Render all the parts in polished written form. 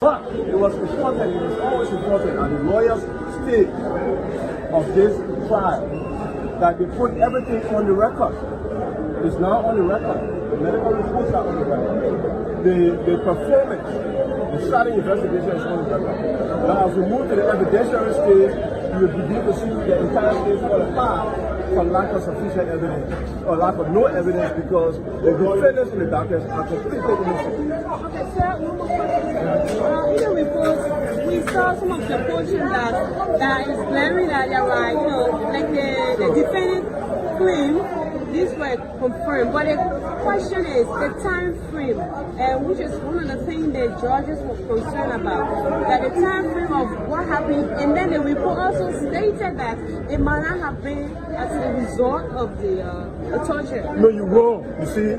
But it was important, it was always important, and the lawyers state of this trial that they put everything on the record. It's now on the record. The medical reports are on the record. The performance, the starting investigation is on the record. Now, as we move to the evidentiary stage, you will begin to see the entire case fall apart for lack of sufficient evidence or lack of no evidence because the defendants in the darkness are completely innocent. Okay, sir, one more question. In the report, we saw some of the portions that is glaring that there were, like the defendant claim these were confirmed, but the question is the time frame, which is one of the things the judges were concerned about, that the time frame of what happened, and then the report also stated that it might not have been as a result of the torture. No, you're wrong. You see,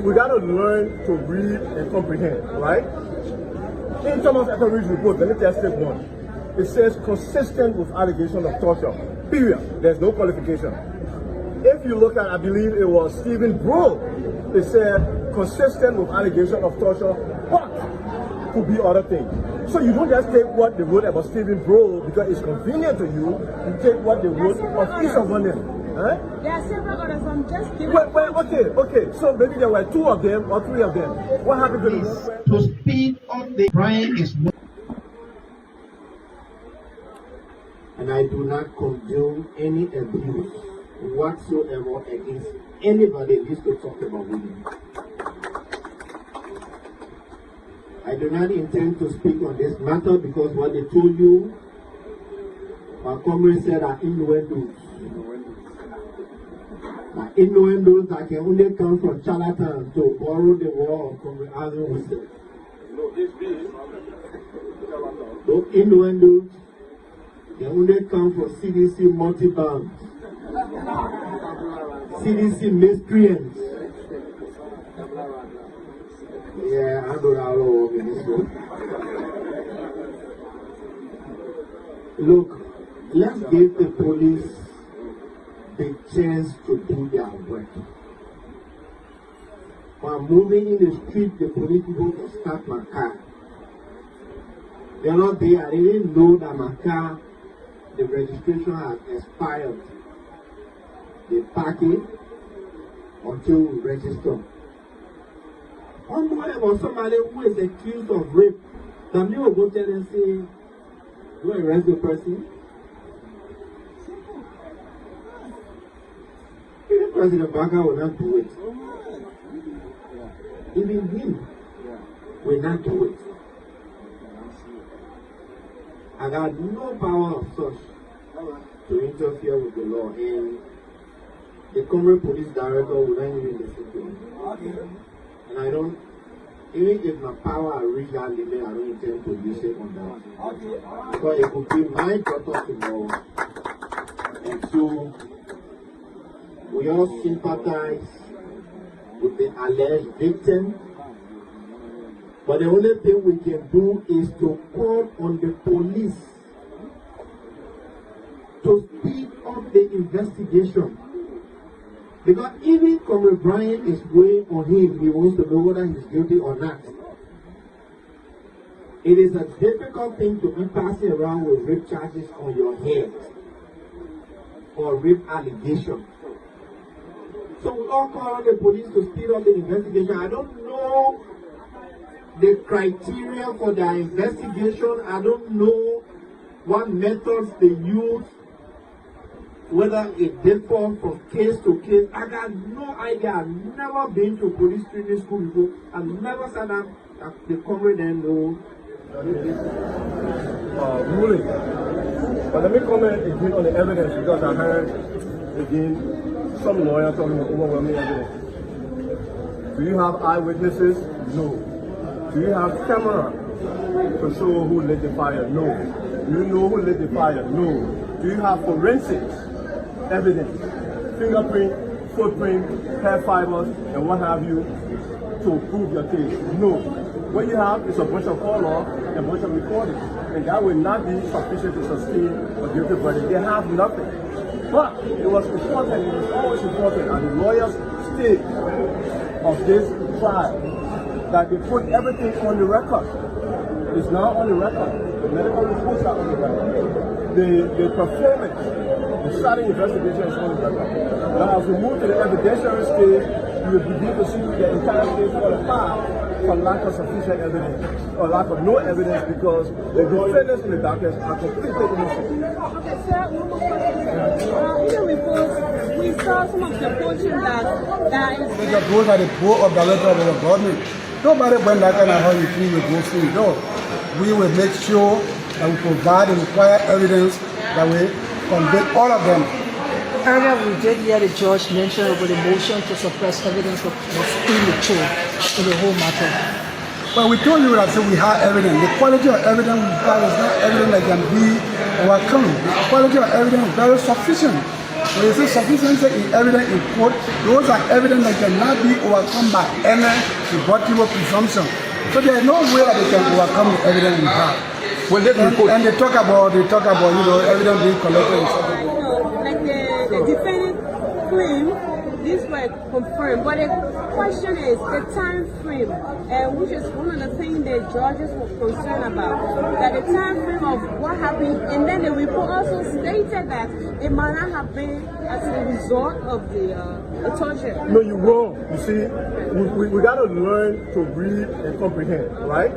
we got to learn to read and comprehend, right? In Thomas Etheridge's report, let me just take one. It says consistent with allegation of torture, period. There's no qualification. If you look at, I believe it was Stephen Bro, it said consistent with allegation of torture, but could be other things. So you don't just take what they wrote about Stephen Bro because it's convenient to you. You take what they wrote of each of them. Huh? There are several others. I'm just giving. Okay. So maybe there were 2 of them or 3 of them. What happened to them? To speed up the Brian is. And I do not condone any abuse whatsoever against anybody who used to talk about women. I do not intend to speak on this matter because what they told you, my comrade said are innuendos. Innuendos that can only come from charlatans to borrow the word of Comrade Adam would say. Those innuendos can only come from CDC multi-bands. CDC miscreants. Yeah, I know that all over this one. Look, let's give the police the chance to do their work. While moving in the street, the police people to start my car. They're not there. I didn't know that my car, the registration has expired. They park it until we register. One more about somebody who is accused of rape. Somebody will go tell and say, you arrest the person. Even President Baga will not do it. Even him will not do it. I got no power of such to interfere with the law, and the Comrade Police Director will not even listen to me. And I don't, even if my power reach that limit, I don't intend to use it on that. Because it could be my daughter tomorrow. And so, we all sympathize with the alleged victim. But the only thing we can do is to call on the police to speed up the investigation. Because even Comrade Brian is weighing on him, he wants to know whether he's guilty or not. It is a difficult thing to be passing around with rape charges on your head or rape allegations. So we all call on the police to speed up the investigation. I don't know the criteria for their investigation. I don't know what methods they use, whether it differs from case to case. I got no idea. I've never been to police training school before. I've never sat down at the comrade and know. Ruling. But let me comment again on the evidence because I heard again some lawyer talking about overwhelming evidence. Do you have eyewitnesses? No. Do you have camera to show who lit the fire? No. Do you know who lit the fire? No. Do you have forensics evidence, fingerprint, footprint, hair fibers, and what have you to prove your case? No. What you have is a bunch of call-off and a bunch of recordings, and that will not be sufficient to sustain a guilty verdict. They have nothing. But it was important, it was always important, and the lawyers state of this trial that they put everything on the record. is now on the record. The medical reports are on the record. The performance, the starting investigation is on the record. Now, as we move to the evidentiary stage, you will begin to see the entire case fall apart for lack of sufficient evidence or lack of no evidence because the defendants in the darkness are completely innocent. Okay, sir, one more question. In the reports, we saw some of the poaching that is... Those are the board of directors of the government. Nobody went that kind of how you feel will go free. No. We will make sure that we provide the required evidence that we convict all of them. Earlier, we did hear the judge mention about the motion to suppress evidence was premature in the whole matter. Well, we told you that we have evidence. The quality of evidence we have is not evidence that can be overcome. The quality of evidence is very sufficient. When you say sufficiency in evidence in court, those are evidence that cannot be overcome by any rebuttable presumption. So there is no way that they can overcome the evidence we have. Well, and they talk about evidence being collected in such a way. Like the defendant claim these were confirmed, but the question is the time frame, which is one of the things the judges were concerned about, that the time frame of what happened, and then the report also stated that it might not have been as a result of the torture. No, you're wrong. You see, we got to learn to read and comprehend, right?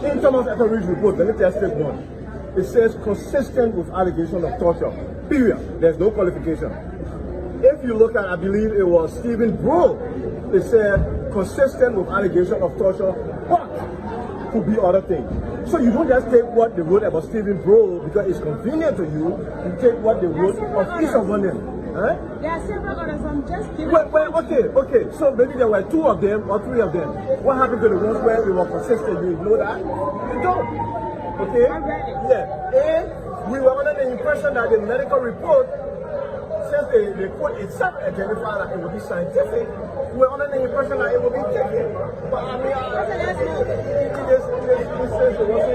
In Thomas Etheridge's report, let me just take one. It says consistent with allegation of torture. Period. There's no qualification. If you look at, I believe it was Stephen Bro, it said consistent with allegation of torture, but could be other things. So you don't just take what they wrote about Stephen Bro because it's convenient to you. You take what they wrote of each of them. Huh? There are several others. I'm just giving. Okay. So maybe there were 2 of them or 3 of them. What happened to the ones where they were consistent? You know that? You don't. Okay? I read it. Yeah. And we were under the impression that the medical report, since the report itself identified that it would be scientific, we were under the impression that it would be taken. But I mean, What's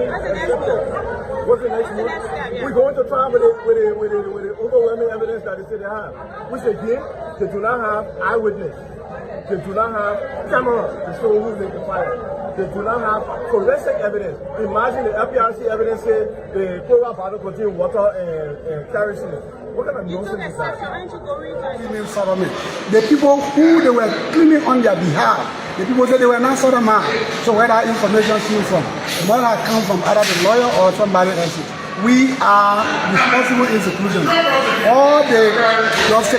the next move? What's the next move? Yeah. We're going to trial with the overwhelming evidence that they say they have. Which again, they do not have eyewitness. They do not have camera to show who's in the fire. They do not have forensic evidence. Imagine the FPRC evidence say the cola bottle contained water and kerosene. What kind of nonsense is that? The people who they were cleaning on their behalf, the people said they were not Sodomite. So where that information came from, it might have come from either the lawyer or somebody else. We are responsible institutions. All the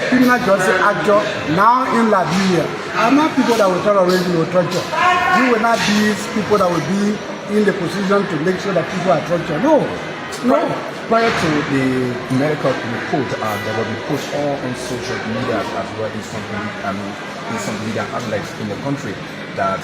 criminal justice actors now in Liberia are not people that will tolerate or torture. We will not be people that will be in the position to make sure that people are tortured. No. Prior to the medical report, there were reports all on social media as well in some media outlets in the country that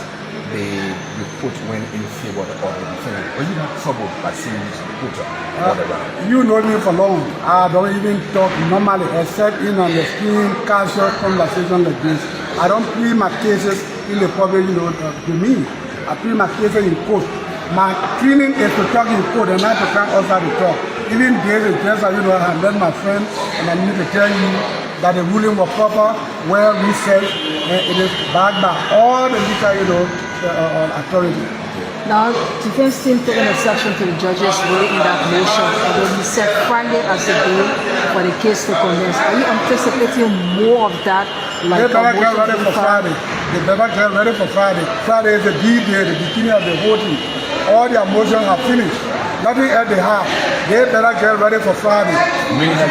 the report went in favor of the defendant. Were you not troubled by seeing this report all around? You know me for long. I don't even talk normally except in on the screen, casual conversation like this. I don't plead my cases in the public, to me. I plead my cases in court. My training is to talk in court and not to come outside to talk. Even there is just, I met my friend and I need to tell you that the ruling was proper, well researched, and it is backed by all the legal, authority. Now, defense team took an exception to the judge's ruling in that motion, and then he said Friday as the day for the case to commence. Are you anticipating more of that? Like they better get ready for Friday. They better get ready for Friday. Friday is the D-Day, the beginning of the voting. All their motions are finished. Nothing else they have. They better get ready for Friday. Meaning that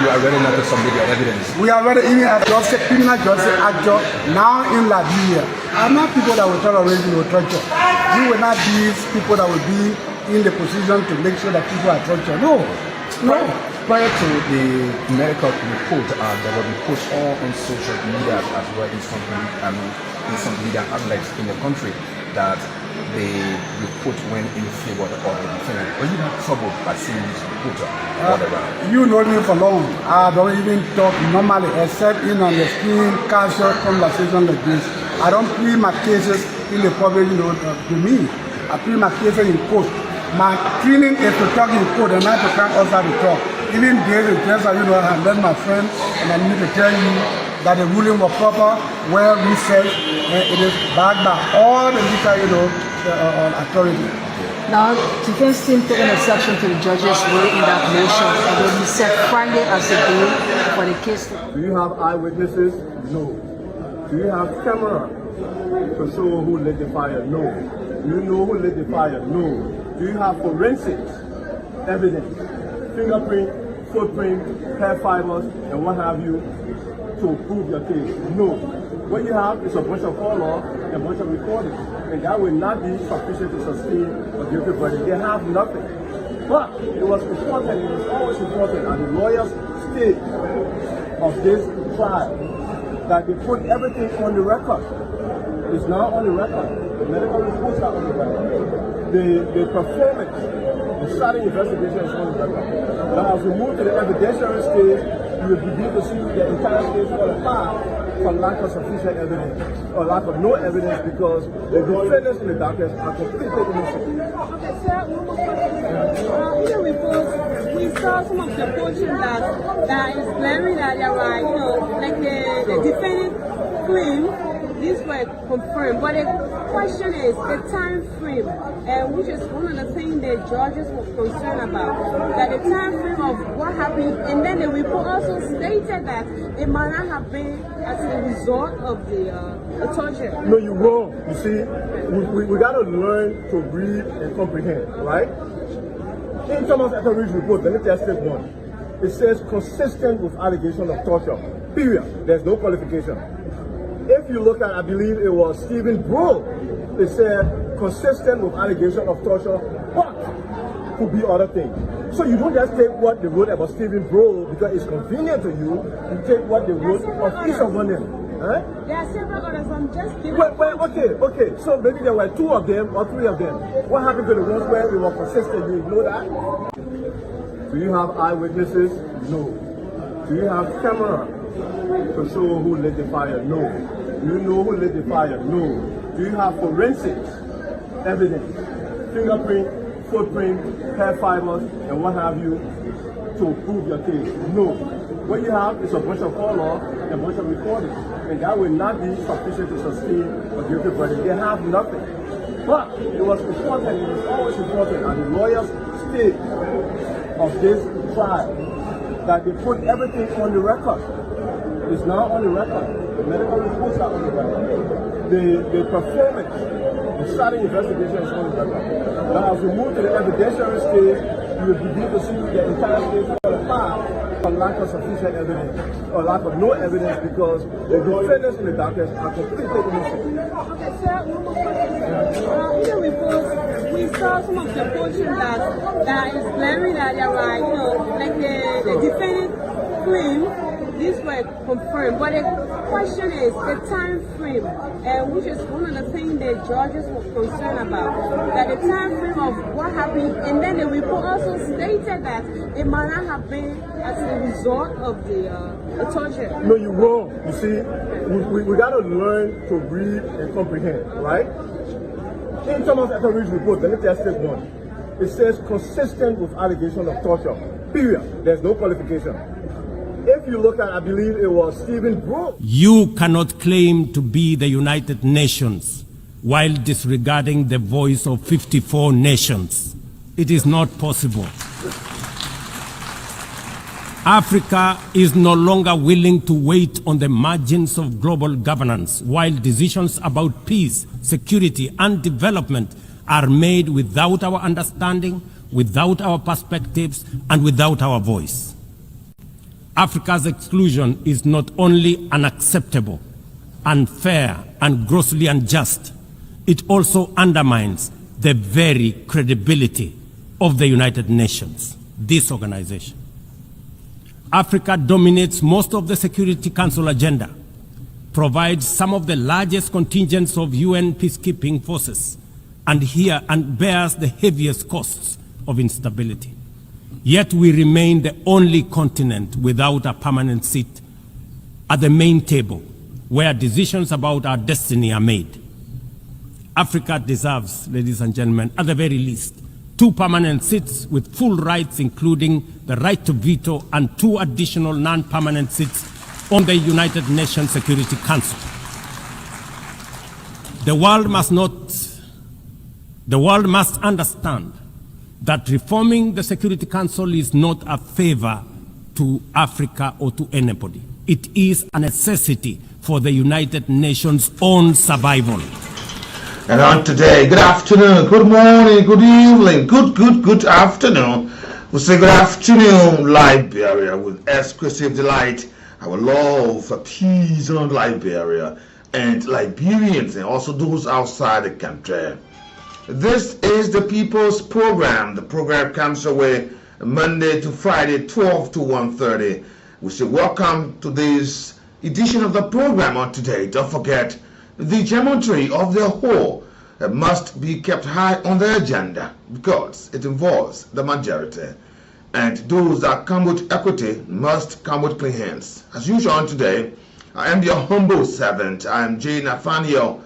you are ready not to submit your evidence. We are ready, even as criminal justice actor now in Liberia. I'm not people that will tolerate torture. We will not be people that will be in the position to make sure that people are tortured. No. Prior to the medical report, there were reports all on social media as well in some media outlets in the country that the report went in favor of the defendant. Were you not troubled by seeing this report all around? You know me for long. I don't even talk normally except in on the screen, casual conversation like this. I don't plead my cases in the public, to me. I plead my cases in court. My training is to talk in court and not to come outside to talk. Even there is just, I met my friend and I need to tell you that the ruling was proper, well researched, and it is backed by all the legal, authority. Now, defense team took an exception to the judge's ruling in that motion, although he said Friday as the day for the case. Do you have eyewitnesses? No. Do you have camera to show who lit the fire? No. Do you know who lit the fire? No. Do you have forensics evidence, fingerprint, footprint, hair fibers, and what have you to prove your case? No. What you have is a bunch of call-off and a bunch of recordings, and that will not be sufficient to sustain a guilty verdict. They have nothing. But it was important, it was always important at the lawyer's stage of this trial that they put everything on the record. It's now on the record. The medical reports are on the record. The performance, the starting investigation is on the record. Now, as we move to the evidentiary stage, you will begin to see the entire case fall apart for lack of sufficient evidence or lack of no evidence because the defendants in the darkness are completely innocent. Okay, sir, one more question. In the report, we saw some of the portion that is glaring that you're right, you know, like the defendant claim these were confirmed, but the question is the time frame, which is one of the things the judges were concerned about, that the time frame of what happened, and then the report also stated that it might not have been as a result of the torture. No, you're wrong. You see, we got to learn to read and comprehend, right? In Thomas Etheridge's report, let me just take one. It says consistent with allegation of torture, period. There's no qualification. If you look at, I believe it was Stephen Brew, it said consistent with allegation of torture, but could be other things. So you don't just take what they wrote about Stephen Brew because it's convenient to you. You take what they wrote of each of them. Huh? There are several others. I'm just giving. Okay. So maybe there were 2 of them or 3 of them. What happened to the ones where they were consistent? You ignore that? Do you have eyewitnesses? No. Do you have camera to show who lit the fire? No. Do you know who lit the fire? No. Do you have forensics evidence, fingerprint, footprint, hair fibers, and what have you to prove your case? No. What you have is a bunch of call-off and a bunch of recordings, and that will not be sufficient to sustain a guilty verdict. They have nothing. But it was important, it was always important at the lawyer's stage of this trial that they put everything on the record. It's now on the record. The medical reports are on the record. The performance, the starting investigation is on the record. Now, as we move to the evidentiary stage, you will begin to see the entire case fall apart for lack of sufficient evidence or lack of no evidence because the defendants in the darkness are completely innocent. Okay, sir, one more question. In the report, we saw some of the portion that is glaring that you're right, you know, like the defendant claim these were confirmed, but the question is the time frame, which is one of the things the judges were concerned about, that the time frame of what happened, and then the report also stated that it might not have been as a result of the torture. No, you're wrong. You see, we got to learn to read and comprehend, right? In Thomas Etheridge's report, let me just take one. It says consistent with allegation of torture, period. There's no qualification. If you look at, I believe it was Stephen Brew. You cannot claim to be the United Nations while disregarding the voice of 54 nations. It is not possible. Africa is no longer willing to wait on the margins of global governance while decisions about peace, security, and development are made without our understanding, without our perspectives, and without our voice. Africa's exclusion is not only unacceptable, unfair, and grossly unjust, it also undermines the very credibility of the United Nations, this organization. Africa dominates most of the Security Council agenda, provides some of the largest contingents of UN peacekeeping forces, and bears the heaviest costs of instability. Yet we remain the only continent without a permanent seat at the main table where decisions about our destiny are made. Africa deserves, ladies and gentlemen, at the very least, 2 permanent seats with full rights, including the right to veto, and 2 additional non-permanent seats on the United Nations Security Council. The world must not The world must understand that reforming the Security Council is not a favor to Africa or to anybody. It is a necessity for the United Nations' own survival. And on today, good afternoon, good morning, good evening, good afternoon. We say good afternoon, Liberia, with exclusive delight, our love for peace on Liberia and Liberians and also those outside the country. This is the People's Program. The program comes your way Monday to Friday, 12 to 1:30. We say welcome to this edition of the program on today. Don't forget, the geometry of the whole must be kept high on the agenda because it involves the majority. And those that come with equity must come with clean hands. As usual on today, I am your humble servant. I am J. Nathaniel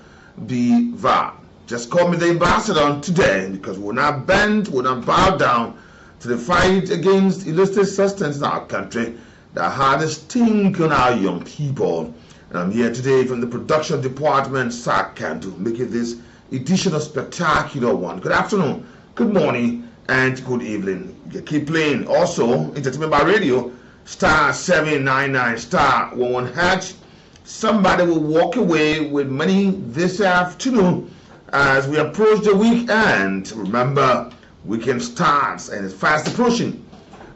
B. Va. Just call me the ambassador on today because we will not bend, we will not bow down to the fight against illicit substance in our country that had a stink on our young people. And I'm here today from the production department, Sakandu, making this edition a spectacular one. Good afternoon, good morning, and good evening. You keep playing. Also, entertainment by radio, star 799 star 11#. Somebody will walk away with money this afternoon as we approach the weekend. Remember, weekend starts and it's fast approaching.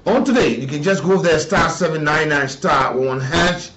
On today, you can just go there, star 799 star 11#,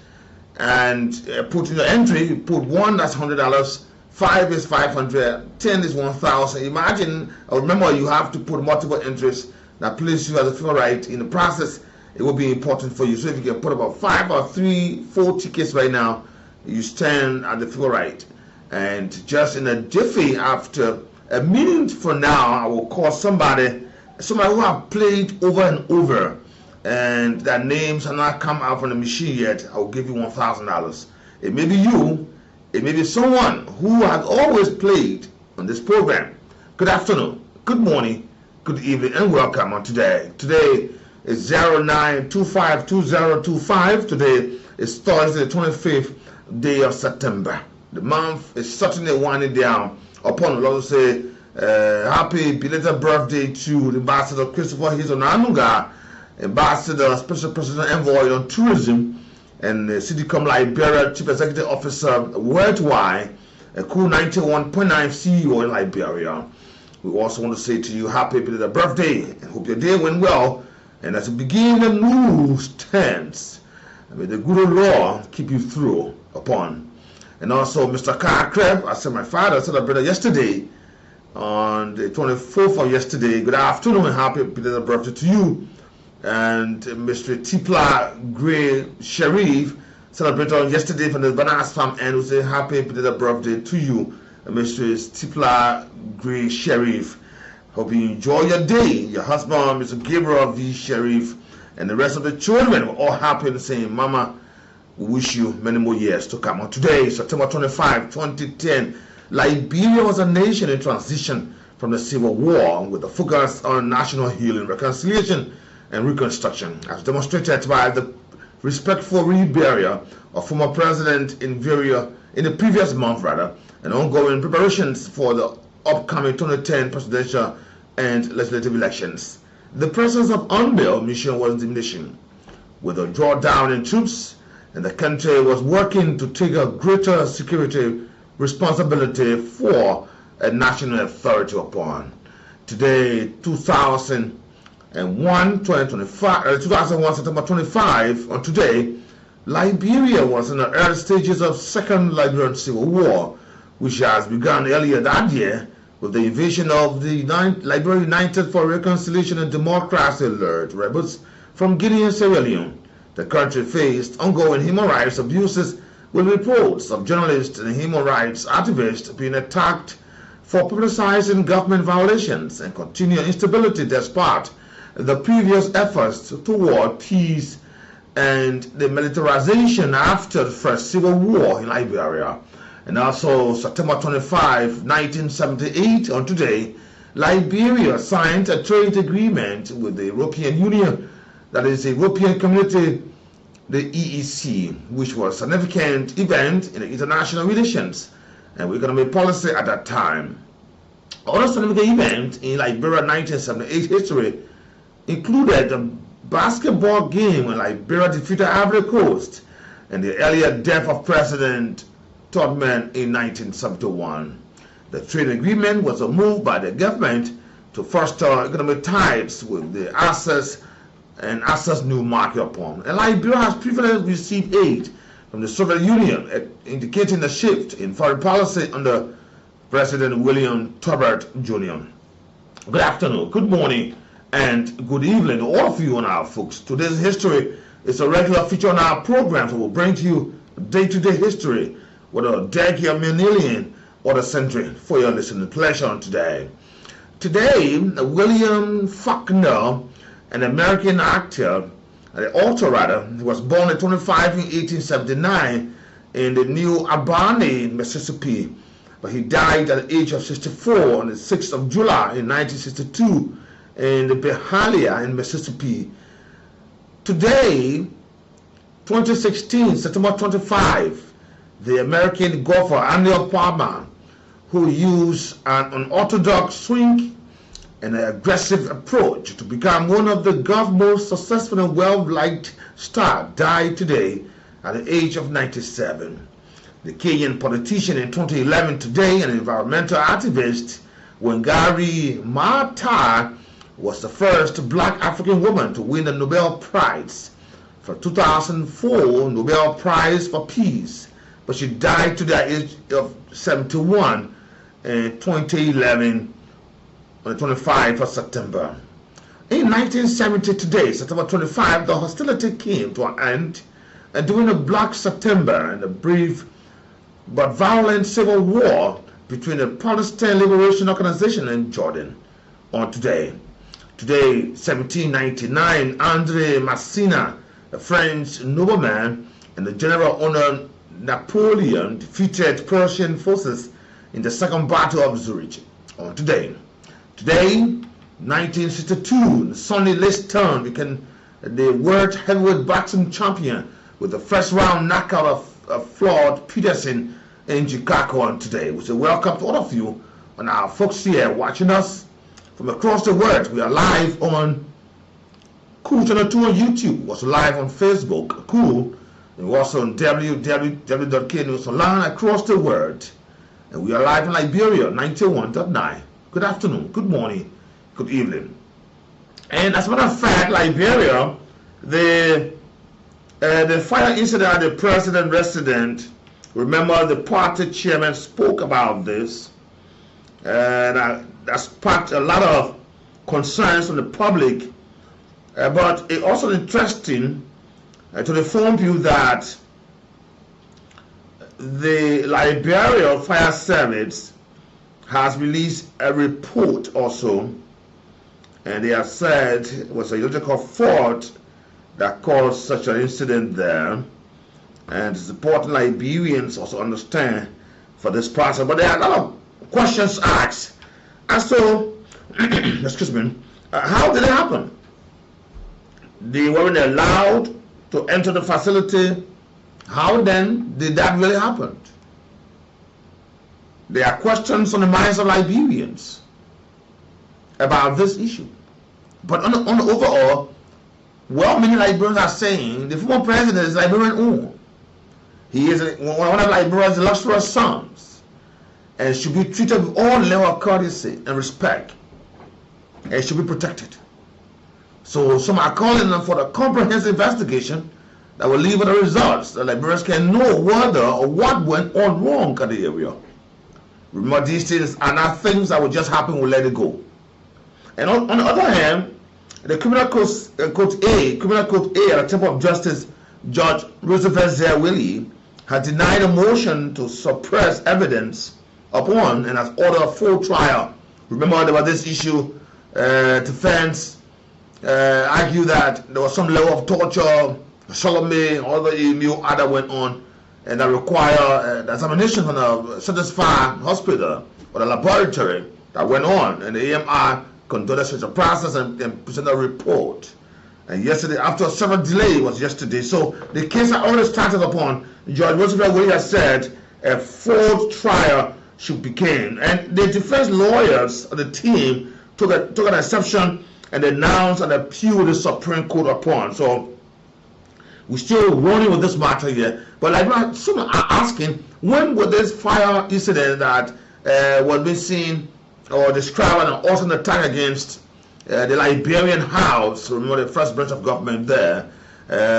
and put in your entry. You put 1, that's $100. 5 is 500, 10 is 1,000. Imagine, or remember, you have to put multiple entries that place you as a favorite. In the process, it will be important for you. So if you can put about 5 or 3, 4 tickets right now, you stand at the favorite. And just in a jiffy, after a minute from now, I will call somebody who have played over and over, and their names have not come out from the machine yet. I will give you $1,000. It may be you. It may be someone who has always played on this program. Good afternoon, good morning, good evening, and welcome on today. Today is 09252025. Today is Thursday, the 25th day of September. The month is certainly winding down. Upon the Lord say, happy belated birthday to the Ambassador Christopher Hizonanunga, Ambassador, Special President Envoy on Tourism, and CDCOM Liberia Chief Executive Officer worldwide, a cool 91.9 CEO in Liberia. We also want to say to you, happy belated birthday, and hope your day went well. And as you begin a new tense, may the good Lord keep you through upon. And also, Mr. Carl Kreb, I said my father celebrated yesterday, on the 24th of yesterday. Good afternoon and happy belated birthday to you. And Mr. Tipla Gray Sharif celebrated on yesterday from the Bananas Farm, and we say happy belated birthday to you, Mr. Tipla Gray Sharif. Hope you enjoy your day. Your husband, Mr. Gabriel V. Sharif, and the rest of the children were all happy and saying, Mama, we wish you many more years to come. On today, September 25, 2010, Liberia was a nation in transition from the Civil War with a focus on national healing, reconciliation, and reconstruction, as demonstrated by the respectful reburial of former president in the previous month, and ongoing preparations for the upcoming 2010 presidential and legislative elections. The presence of UNMIL mission was diminishing, with a drawdown in troops, and the country was working to take a greater security responsibility for a national authority upon. Today, 2001, September 25, on today, Liberia was in the early stages of Second Liberian Civil War, which has begun earlier that year with the invasion of the Liberia United for Reconciliation and Democracy alert rebels from Guinea and Sierra Leone. The country faced ongoing human rights abuses, with reports of journalists and human rights activists being attacked for publicizing government violations, and continued instability despite the previous efforts toward peace and the militarization after the first civil war in Liberia. And also September 25, 1978, on today, Liberia signed a trade agreement with the European Union, that is the European Community, the EEC, which was a significant event in international relations and economic policy at that time. Other significant events in Liberia 1978 history included the basketball game when Liberia defeated Ivory Coast and the earlier death of President Tubman in 1971. The trade agreement was a move by the government to foster economic ties with the access new market upon. And Liberia has previously received aid from the Soviet Union, indicating a shift in foreign policy under President William Tubert Jr. Good afternoon, good morning, and good evening to all of you and our folks. Today's history is a regular feature on our program, so we'll bring to you day-to-day history, whether a decade, millennium, or the century, for your listening pleasure today. Today, William Faulkner, an American actor, he was born at 25 in 1879 in the New Albany, Mississippi, but he died at the age of 64 on the 6th of July in 1962 in the Behalia in Mississippi. Today, 2016, September 25, the American golfer Anil Palmer, who used an unorthodox swing and an aggressive approach to become one of the golf's most successful and well-liked stars, died today at the age of 97. The Kenyan politician in 2011 today, an environmental activist, Wangari Maathai, was the first black African woman to win the Nobel Prize for 2004 Nobel Prize for Peace, but she died today at the age of 71 in 2011 on the 25th of September. In 1970 today, September 25, the hostility came to an end during the Black September and a brief but violent civil war between the Palestine Liberation Organization and Jordan. On today, 1799, Andre Massena, a French nobleman and the general under Napoleon, defeated Prussian forces in the Second Battle of Zurich. On today, 1962, Sonny Liston became the world heavyweight boxing champion with the first round knockout of Floyd Peterson in Chicago. On today, we say welcome to all of you and our folks here watching us from across the world. We are live on Cool Channel 2 on YouTube. We're also live on Facebook, Cool, and we're also on www.knews.online across the world. And we are live in Liberia 91.9. Good afternoon, good morning, good evening. And as a matter of fact, Liberia, the fire incident at the president residence, remember the party chairman spoke about this, and that sparked a lot of concerns from the public, but it's also interesting to inform you that the Liberia Fire Service has released a report also, and they have said it was a geological fault that caused such an incident there, and it's important Liberians also understand for this process. But there are a lot of questions asked as to excuse me, how did it happen? They weren't allowed to enter the facility. How then did that really happen? There are questions on the minds of Liberians about this issue. But on the overall, well, many Liberians are saying the former president is Liberian owned. He is one of Liberia's illustrious sons and should be treated with all level of courtesy and respect and should be protected. So some are calling them for a comprehensive investigation that will leave with the results that Liberians can know whether or what went on wrong in the area. Remember, these things are not things that will just happen, we'll let it go. And on the other hand, the Criminal Court A at the Temple of Justice, Judge Roosevelt Zerwilli, had denied a motion to suppress evidence upon and has ordered a full trial. Remember, there was this issue, defense argued that there was some level of torture, Salome, all the email other went on, and that require the examination from the satisfied hospital or the laboratory that went on, and the AMI conducted such a process and presented a report. And yesterday, after several delays, was yesterday. So the case had already started upon. Judge Roosevelt has said a full trial should begin. And the defense lawyers of the team took an exception and announced an appeal to the Supreme Court upon. So we're still running with this matter here. But like some are asking, when would this fire incident that was being seen or described an awesome attack against the Liberian House, remember the first branch of government there,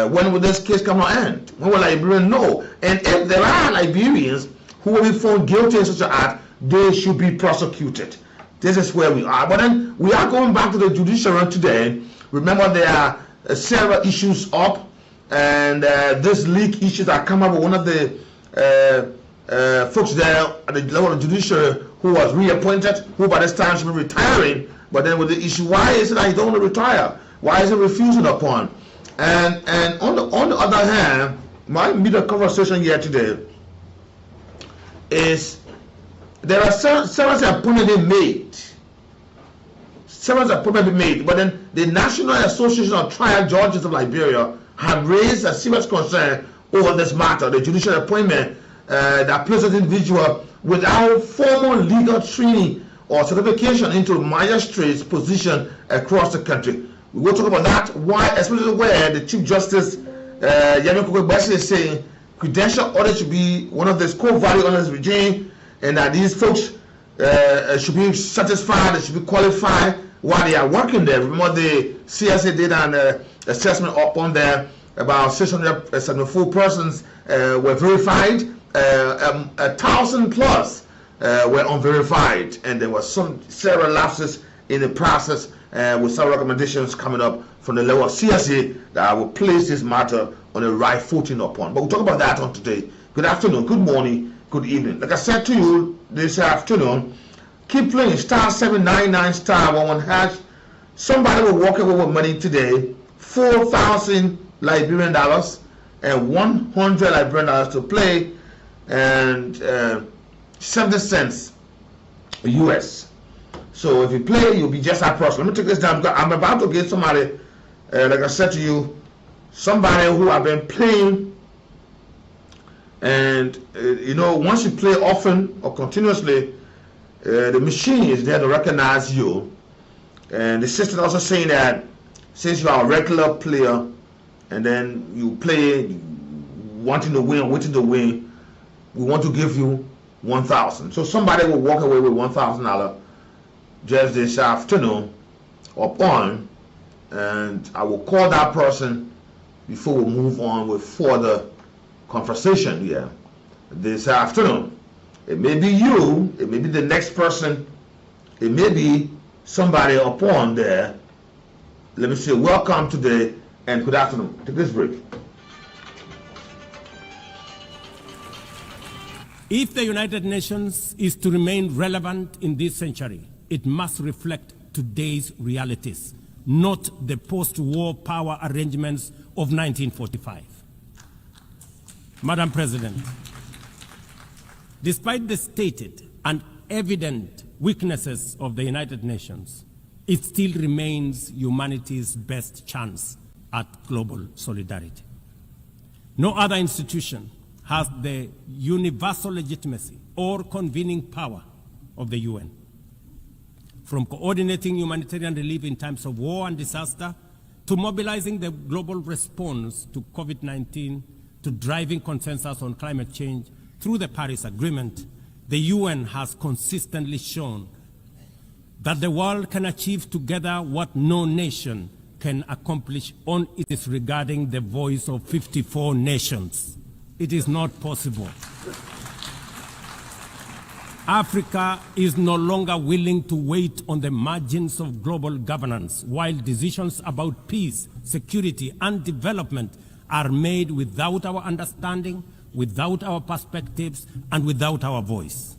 when will this case come to an end? When will Liberians know? And if there are Liberians who will be found guilty in such an act, they should be prosecuted. This is where we are. But then we are going back to the judiciary today. Remember, there are several issues up, and this leak issues that come up with one of the folks there at the level of the judiciary who was reappointed, who by this time should be retiring. But then with the issue, why is it that he don't want to retire? Why is it refusing upon? And on the other hand, my media conversation here today is there are several appointments being made. Several appointments being made, but then the National Association of Trial Judges of Liberia have raised a serious concern over this matter, the judicial appointment that places an individual without formal legal training or certification into magistrate's position across the country. We will talk about that, why, especially where the Chief Justice Yemi Kokwe is saying credential audit should be one of the core values under this regime, and that these folks should be satisfied, they should be qualified while they are working there. Remember the CSA data and assessment up on there, about 674 persons were verified, 1,000 plus were unverified, and there was several lapses in the process with several recommendations coming up from the level of CSA that will place this matter on the right footing upon. But we'll talk about that on today. Good afternoon, good morning, good evening. Like I said to you this afternoon, keep playing star 799 star 11 hash. Somebody will walk away with money today, 4,000 Liberian dollars and 100 Liberian dollars to play, and 70 cents US. So if you play, you'll be just that person. Let me take this down because I'm about to get somebody, like I said to you, somebody who have been playing, and you know, once you play often or continuously, the machine is there to recognize you. And the system also saying that since you are a regular player and then you play wanting to win, waiting to win, we want to give you 1,000. So somebody will walk away with $1,000 just this afternoon upon, and I will call that person before we move on with further conversation here this afternoon. It may be you, it may be the next person, it may be somebody upon there. Let me say welcome today and good afternoon. Take this break. If the United Nations is to remain relevant in this century, it must reflect today's realities, not the post-war power arrangements of 1945. Madam President, despite the stated and evident weaknesses of the United Nations, it still remains humanity's best chance at global solidarity. No other institution has the universal legitimacy or convening power of the UN. From coordinating humanitarian relief in times of war and disaster, to mobilizing the global response to COVID-19, to driving consensus on climate change through the Paris Agreement, the UN has consistently shown that the world can achieve together what no nation can accomplish on its regarding the voice of 54 nations. It is not possible. Africa is no longer willing to wait on the margins of global governance while decisions about peace, security, and development are made without our understanding, without our perspectives, and without our voice.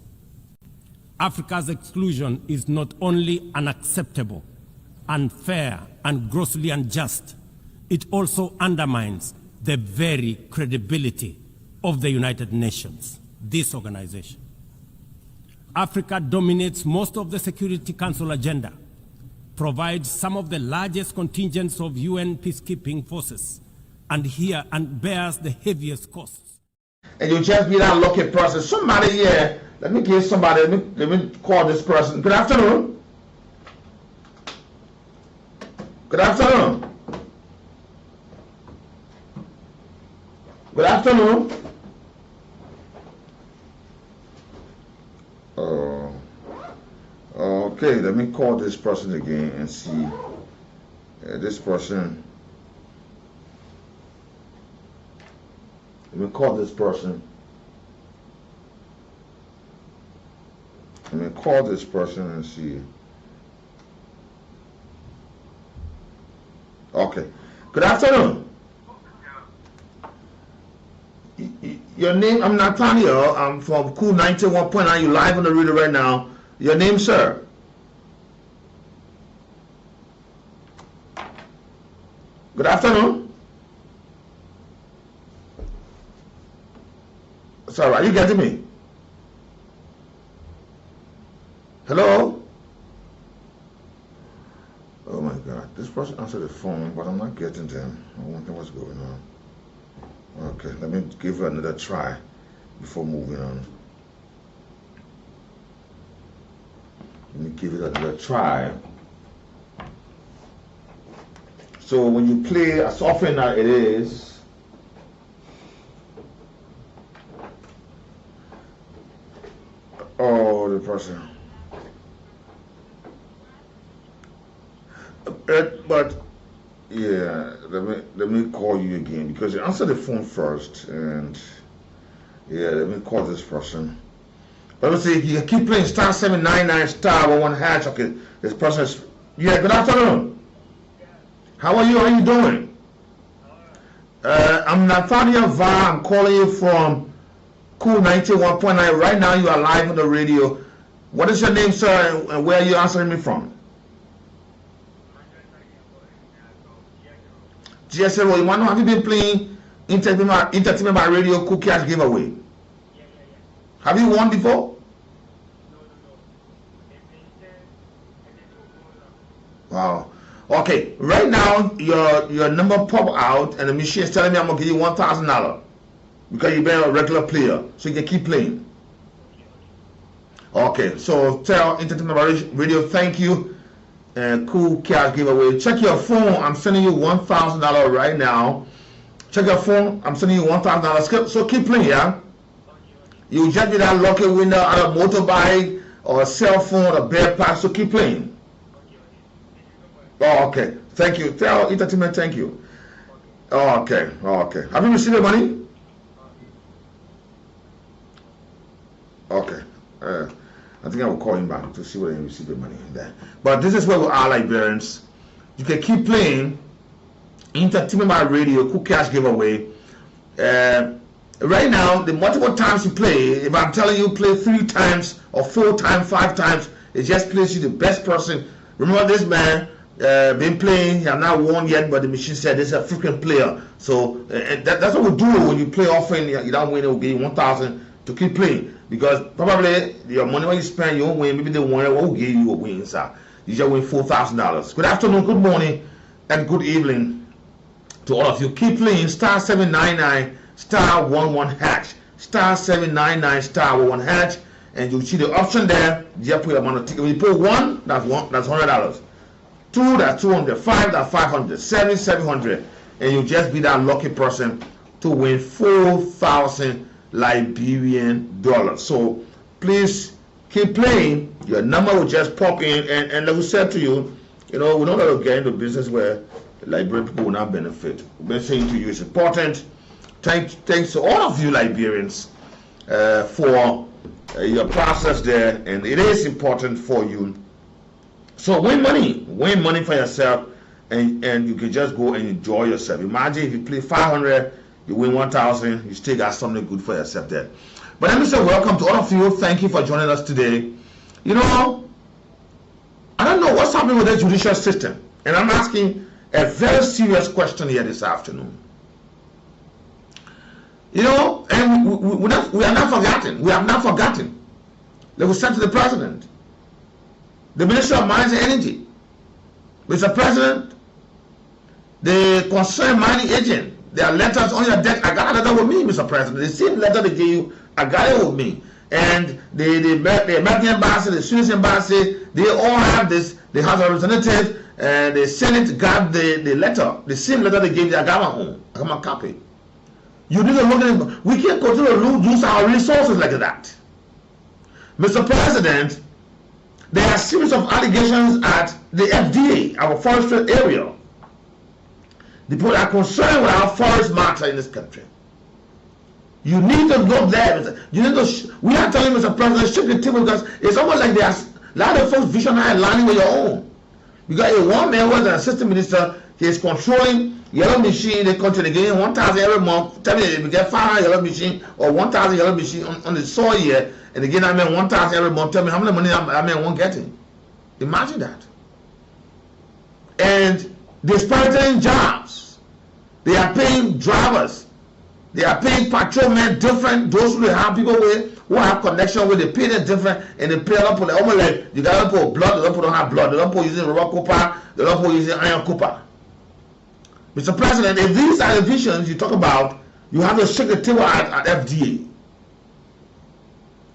Africa's exclusion is not only unacceptable, unfair, and grossly unjust, it also undermines the very credibility of the United Nations, this organization. Africa dominates most of the Security Council agenda, provides some of the largest contingents of UN peacekeeping forces, and bears the heaviest costs. and you just be that lucky person. Somebody here, let me give somebody, let me call this person. Good afternoon. Good afternoon. Good afternoon. Okay, let me call this person again and see. This person. Let me call this person. Let me call this person and see. Okay. Good afternoon. Your name? I'm Nathaniel. I'm from Cool 91.9. You live on the radio right now. Your name, sir? Good afternoon. Sorry, are you getting me? Hello? Oh my God, this person answered the phone, but I'm not getting them. I wonder what's going on. Okay, let me give her another try before moving on. Let me give it another try. So when you play, as often as it is, oh, the person. But yeah, let me call you again because you answered the phone first, and yeah, let me call this person. Let me see. You keep playing star 799 star 11 hash. Okay, this person is. Yeah, good afternoon. How are you? How are you doing? I'm Nathaniel Va. I'm calling you from Cool 91.9. Right now, you are live on the radio. What is your name, sir, and where are you answering me from? GSL, you want to know, have you been playing Entertainment by Radio Cool Cash giveaway? Have you won before? Wow. Okay, right now your number pop out and the machine is telling me I'm gonna give you $1,000 because you've been a regular player, so you can keep playing. Okay, so tell Entertainment Radio thank you and Cool Cash giveaway. Check your phone. I'm sending you $1,000 right now. Check your phone. I'm sending you $1,000. So keep playing, yeah. You just be that lucky winner out of motorbike or a cell phone or bear pass. So keep playing. Oh, okay. Thank you. Tell Entertainment thank you. Oh, okay. Oh, okay. Have you received the money? Okay. I think I will call him back to see whether he received the money there. But this is where we are, Liberians. You can keep playing Entertainment by Radio, Cool Cash giveaway. Right now, the multiple times you play, if I'm telling you play 3 times or 4 times, 5 times, it just plays you the best person. Remember this man been playing, he has not won yet, but the machine said this is a freaking player. So that's what we do when you play often, you don't win, it will give you 1,000 to keep playing. Because probably your money when you spend, you won't win. Maybe the winner will give you a win, sir. You just win $4,000. Good afternoon, good morning, and good evening to all of you. Keep playing star 799 star 11 hash. Star 799 star 11 hash, and you see the option there. You put your money. When you put 1, that's $100. 2, that's 200. 5, that's 500. 7, 700, and you just be that lucky person to win 4,000 Liberian dollars. So please keep playing. Your number will just pop in, and like we said to you, you know, we're not going to get into business where Liberian people will not benefit. We've been saying to you it's important. Thanks to all of you Liberians for your process there, and it is important for you. So win money for yourself, and you can just go and enjoy yourself. Imagine if you play 500, you win 1,000, you still got something good for yourself there. But let me say welcome to all of you. Thank you for joining us today. You know, I don't know what's happening with the judicial system, and I'm asking a very serious question here this afternoon. You know, and we are not forgotten. We have not forgotten. They were sent to the president, the Minister of Mines and Energy, Mr. President, the concerned mining agent, There are letters on your desk. I got a letter with me, Mr. President. The same letter they gave you, I got it with me. And the American embassy, the Swedish embassy, they all have this. The House of Representatives and the Senate got the letter, the same letter they gave you. I got my own. I got my copy. You need to look at it. We can't continue to use our resources like that. Mr. President, there are a series of allegations at the FDA, our forestry area. The people are concerned with our forest matter in this country. You need to look there. You need to. We are telling Mr. President, shake the table, because it's almost like there's a lot of folks' vision are aligning with your own. Because a one man was an assistant minister, he is controlling yellow machine in the country. They give him 1,000 every month. Tell me if you get 500 yellow machine or 1,000 yellow machine on the soil here, and they give that man 1,000 every month. Tell me how much money that man won't get in. Imagine that. And disparaging jobs. They are paying drivers. They are paying patrolmen different. Those who have people with who have connection with, they pay them different, and they pay them almost like you got to put blood. They don't have blood. They don't put using rubber copper. They don't put using iron copper. Mr. President, if these are the visions you talk about, you have to shake the table at FDA.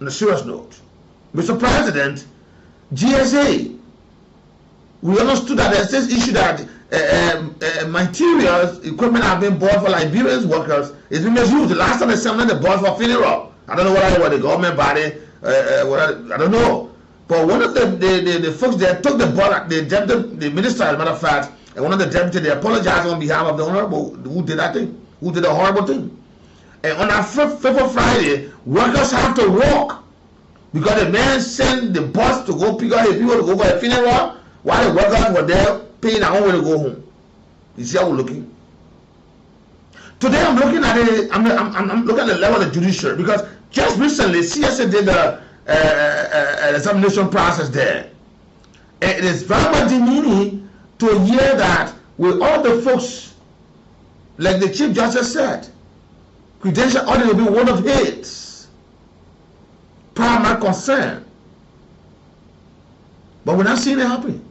On a serious note, Mr. President, GSA, we understood that there's this issue that materials, equipment have been bought for Liberian workers. It's been misused. The last time they sent them, they bought for funeral. I don't know what the government body, I don't know. But one of the folks there took the board, the minister, as a matter of fact, and one of the deputies, they apologized on behalf of the honorable who did that thing, who did a horrible thing. And on that 5th of Friday, workers have to walk because the man sent the bus to go pick up his people to go for a funeral while the workers were there paying their own way to go home. You see how we're looking? Today I'm looking at it, I'm looking at the level of the judiciary, because just recently CSA did the examination process there. And it is very much demeaning to hear that with all the folks, like the Chief Justice said, credential audit will be one of his primary concern. But we're not seeing it happening.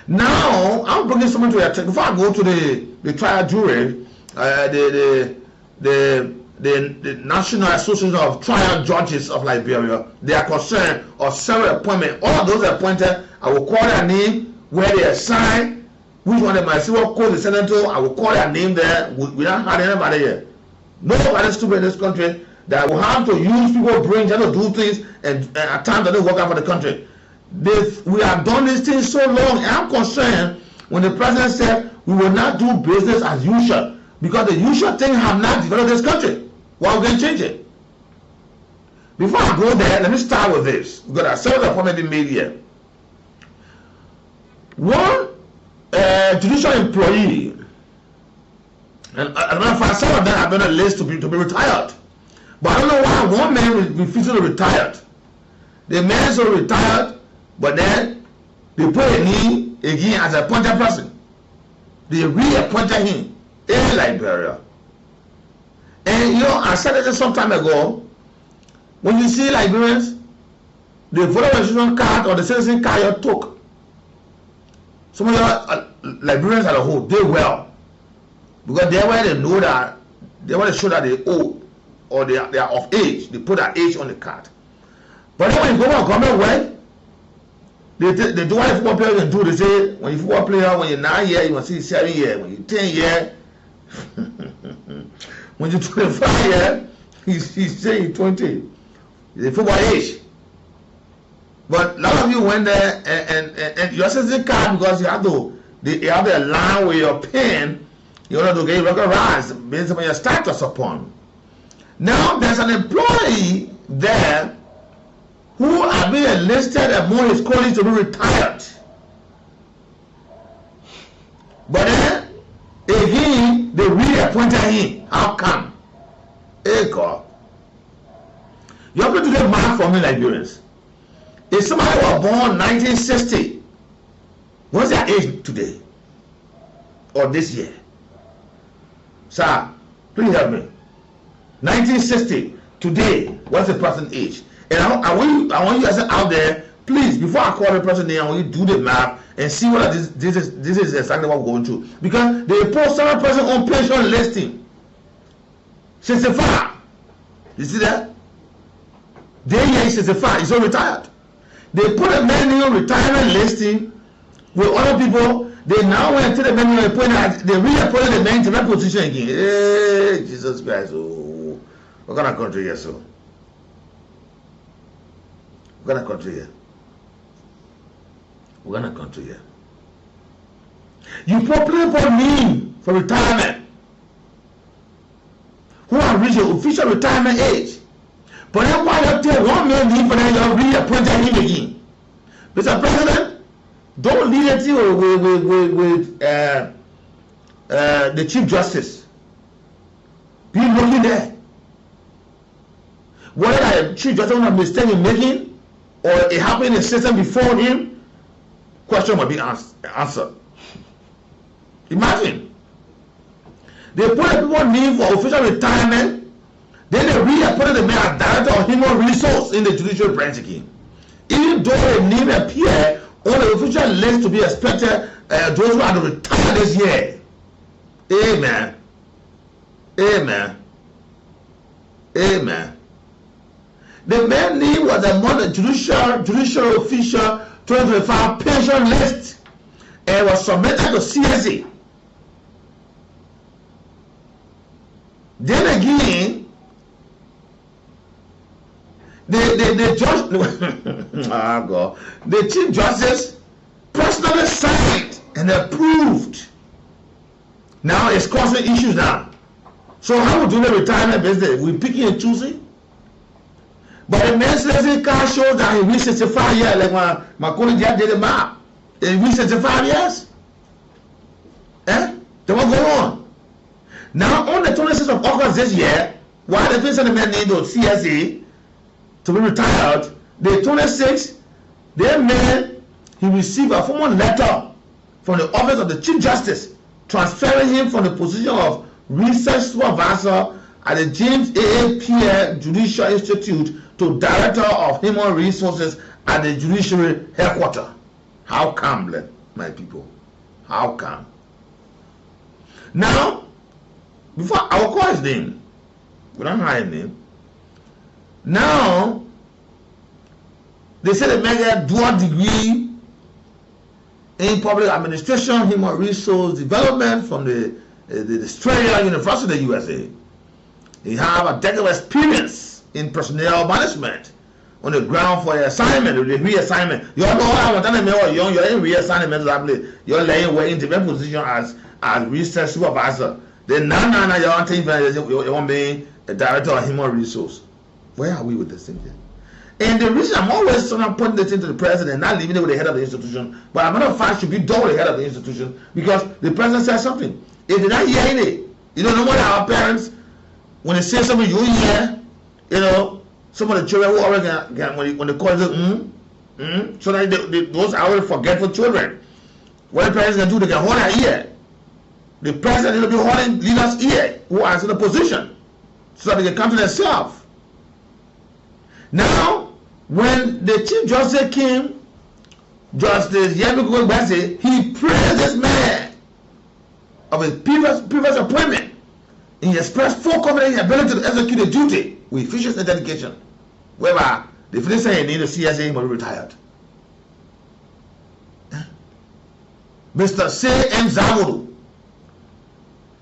Now, I'm bringing someone to your attention. Before I go to the trial jury, the National Association of Trial Judges of Liberia, they are concerned of several appointments. All of those appointed, I will call their name, where they assign, which one they might see what code they send them to. I will call their name there. We don't have anybody here. Nobody stupid in this country that will have to use people's brains to do things, and at times they don't work out for the country. We have done these things so long, and I'm concerned when the president said we will not do business as usual, because the usual thing have not developed this country. Well, we can change it. Before I go there, let me start with this. We've got a several appointments made here. One judicial employee, and as a matter of fact, some of them have been on a list to be retired. But I don't know why one man refused to retire. The man is retired, but then they put a name again as a appointed person. They reappointed him in Liberia. And you know, I said this some time ago, when you see Liberians, the voter registration card or the citizen card you took, some of the Liberians as a whole, they well. Because they where they know that, they want to show that they old or they are of age. They put that age on the card. But then when you go on government way, they do what a football player can do. They say, when you're a football player, when you're 9 years, you want to see 7 years. When you're 10 years, when you're 25 years, he's saying 20. It's a football age. But a lot of you went there and your citizen card, because you have to align with your pen in order to get recognized based on your status upon. Now there's an employee there who are being enlisted among his colleagues to be retired. But then again they reappointed him. How come? Hey God. You have to do the math for me, Liberians. If somebody was born 1960, what's their age today? Or this year? Sir, please help me. 1960, today, what's the person's age? And I want you guys out there, please, before I call the person name, I want you to do the math and see whether this is exactly what we're going through. Because they post several person on pension listing. 65. You see that? They here 65. He's all retired. They put a man on retirement listing with other people. They now went to the man they reappointed the man to that position again. Hey, Jesus Christ. Oh, what kind of country here, so? What kind of country here? What kind of country here? You populate for me for retirement who have reached the official retirement age. But then why you tell one man leave for then you reappointed him again? Mr. President, don't lead it with the Chief Justice. Be looking there. Whether the Chief Justice was a mistake in making or it happened in the system before him, question will be answered. Imagine. They put people name for official retirement, then they reappointed the man as director of human resource in the judicial branch again. Even though the name appear on the official list to be expected, those who are to retire this year. Amen. Amen. Amen. The man name was among the judicial official 2025 pension list and was submitted to CSA. Then again, the judge, oh God, the Chief Justice personally signed and approved. Now it's causing issues now. So how we do the retirement business? We picking and choosing. But the man says he can't show that he reached 65 years, like my colleague did the map. He reached 65 years. Eh? Then what go on? Now on the 26th of August this year, while the person the man named CSA to be retired, the 26th, their man, he received a formal letter from the office of the Chief Justice transferring him from the position of research supervisor at the James A. Pierre Judicial Institute to Director of Human Resources at the Judiciary Headquarters. How come, my people? How come? Now, before I will call his name, we don't know his name. Now, they say the man get dual degree in public administration, human resource development from the Australian University of the USA. He have a decade of experience in personnel management on the ground for the assignment, the reassignment. You all know how I'm telling you, you're in reassignment, you're laying way in different position as research supervisor. Then now you're on team, you want being a director of human resource. Where are we with this thing here? And the reason I'm always sort of putting this into the president, not leaving it with the head of the institution, but a matter of fact should be done with the head of the institution because the president says something. If you're not hearing it, you know, no more our parents, when they say something, you hear, you know, some of the children who already when they call it, so that those are already forgetful children. What the parents can do, they can hold their ear. The president will be holding leaders' ear who are in the position so that they can come to themselves. Now, when the Chief Justice came, Justice Yemi Bese, he praised this man of his previous appointment. He expressed full confidence in his ability to execute the duty with efficiency and dedication. Whereby the police say he need a CSA, he must be retired. Mr. C.M. Zawodo.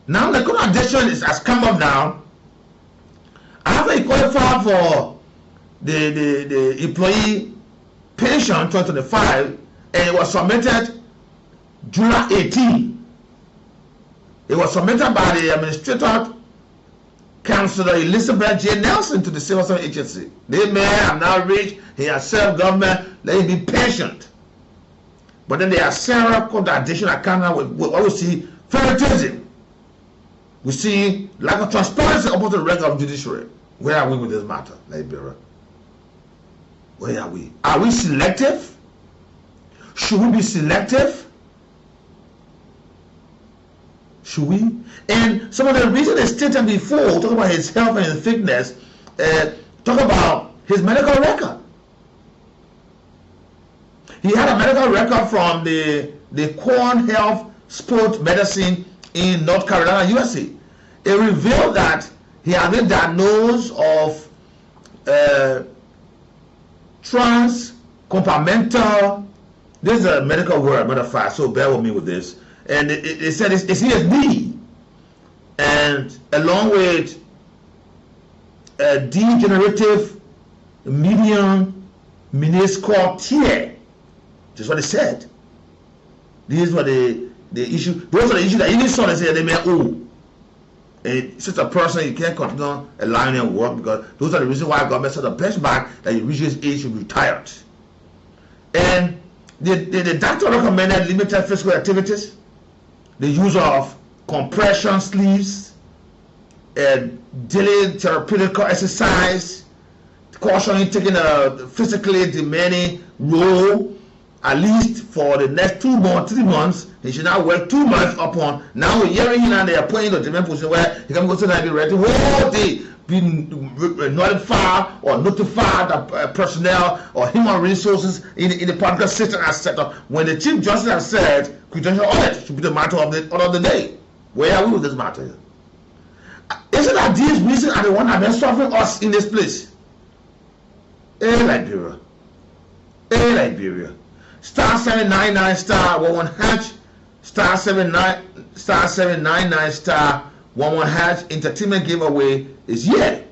Now the contradiction has come up now. After he qualified for the employee pension 2025 and it was submitted July 18. It was submitted by the Administrator Councillor Elizabeth J. Nelson to the Civil Service Agency. The man have now reached, he has served government, let him be pensioned. But then there are several contradictions that come out with what we see favoritism. We see lack of transparency about the record of judiciary. Where are we with this matter, Liberia? Where are we? Are we selective? Should we be selective? Should we? And some of the reasons they stated before, talk about his health and his fitness, talk about his medical record. He had a medical record from the Corn Health Sports Medicine in North Carolina, USA. It revealed that He has been diagnosed of transcompartmental. This is a medical word, matter of fact, so bear with me with this. And it said it's CSD, and along with degenerative median meniscal tear. That's what it said. These were the issue. Those are the issues that even saw. They said they may and such a person, you can't continue allowing him work, because those are the reasons why government set a benchmark that you reach his age, you retired. And the doctor recommended limited physical activities, the use of compression sleeves, and daily therapeutic exercise, cautioning taking a physically demanding role at least for the next 2 months, 3 months. He should not work 2 months upon. Now we're hearing him and they are putting the different position where he can go to the be ready whole day, be notified or notify the personnel or human resources in the particular system as set up. When the Chief Justice has said credential audit should be the matter of the day. Where are we with this matter? Isn't that these reasons are the one that have been suffering us in this place? Liberia. Liberia. Star 799 star 11 hatch, star 799 star 11 hatch entertainment giveaway is here.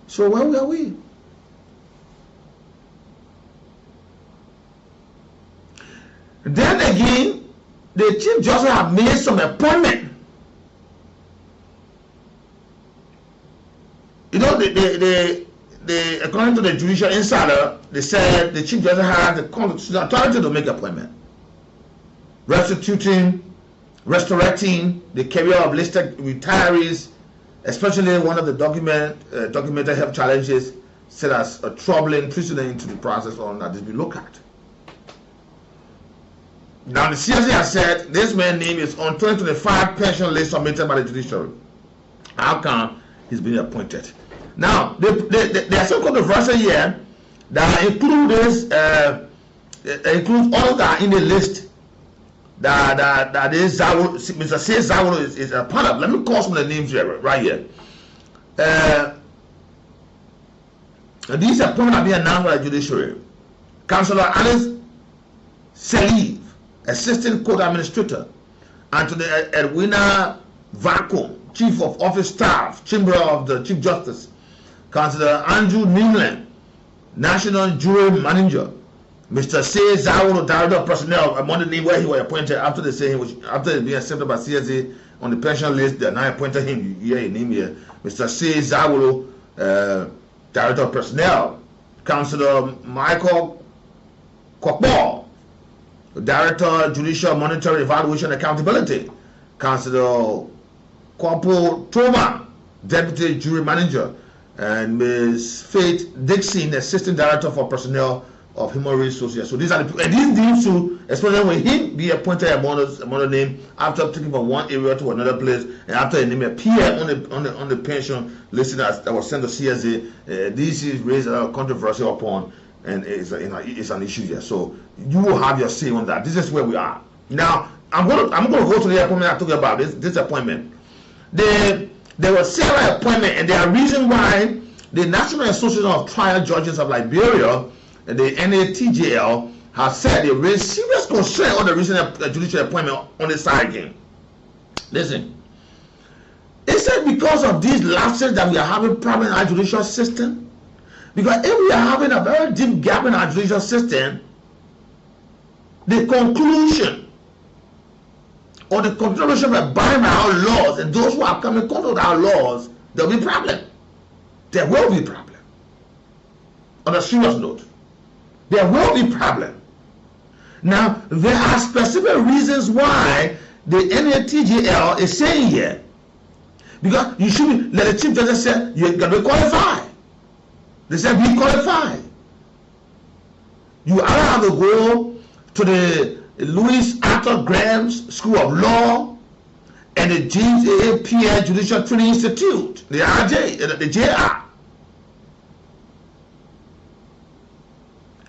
So where are we? Then again, the Chief Justice have made some appointment. You know, according to the Judicial Insider, they said the Chief Justice had the constitutional authority to make appointment, restoring the career of listed retirees, especially one of the documented health challenges set as a troubling precedent into the process on that this be looked at. Now the CSA has said this man's name is on 2025 pension list submitted by the judiciary. How come he's been appointed? Now, there's some controversy here that includes all that in the list that is Mr. C. Zawolo is a part of. Let me call some of the names here, right here. These appointments are being announced by the judiciary. Councillor Alice Seliv, Assistant Court Administrator, Anthony Edwina Vacuum, Chief of Office Staff, Chamber of the Chief Justice, Councillor Andrew Nimland, National Jury Manager, Mr. C. Zawolo, Director of Personnel, among the name where he was appointed after they say he was after being accepted by CSA on the pension list. They now appointed him. You hear his name here, Mr. C. Zawolo, Director of Personnel, Councillor Michael Kokbo, Director Judicial Monitoring, Evaluation, Accountability, Councillor Kwapo Toma, Deputy Jury Manager, and Ms. Faith Dixon, Assistant Director for Personnel of Human Resources. So these are the, and these names too, especially when he be appointed among the name after taking from one area to another place, and after the name appear on the pension listed as that was sent to CSA. This is raised a controversy upon, and it's an issue here. So you will have your say on that. This is where we are now. I'm going to go to the appointment I talked about. This appointment. There was several appointments, and there are reasons why the National Association of Trial Judges of Liberia, the NATJL, has said they raised serious concern on the recent judicial appointment on the side again. Listen, it said because of these lapses that we are having problem in our judicial system, because if we are having a very deep gap in our judicial system, the conclusion or the continuation of abiding our laws and those who are coming control with our laws, there will be problem. There will be problem. On a serious note, there will be problem. Now, there are specific reasons why the NATJL is saying here, because you should let the Chief Justice say you're going to be qualified. They said be qualified. You either have to go to the Louis Arthur Graham's School of Law and the James A. Pierre Judicial Training Institute, the RJ, the JR.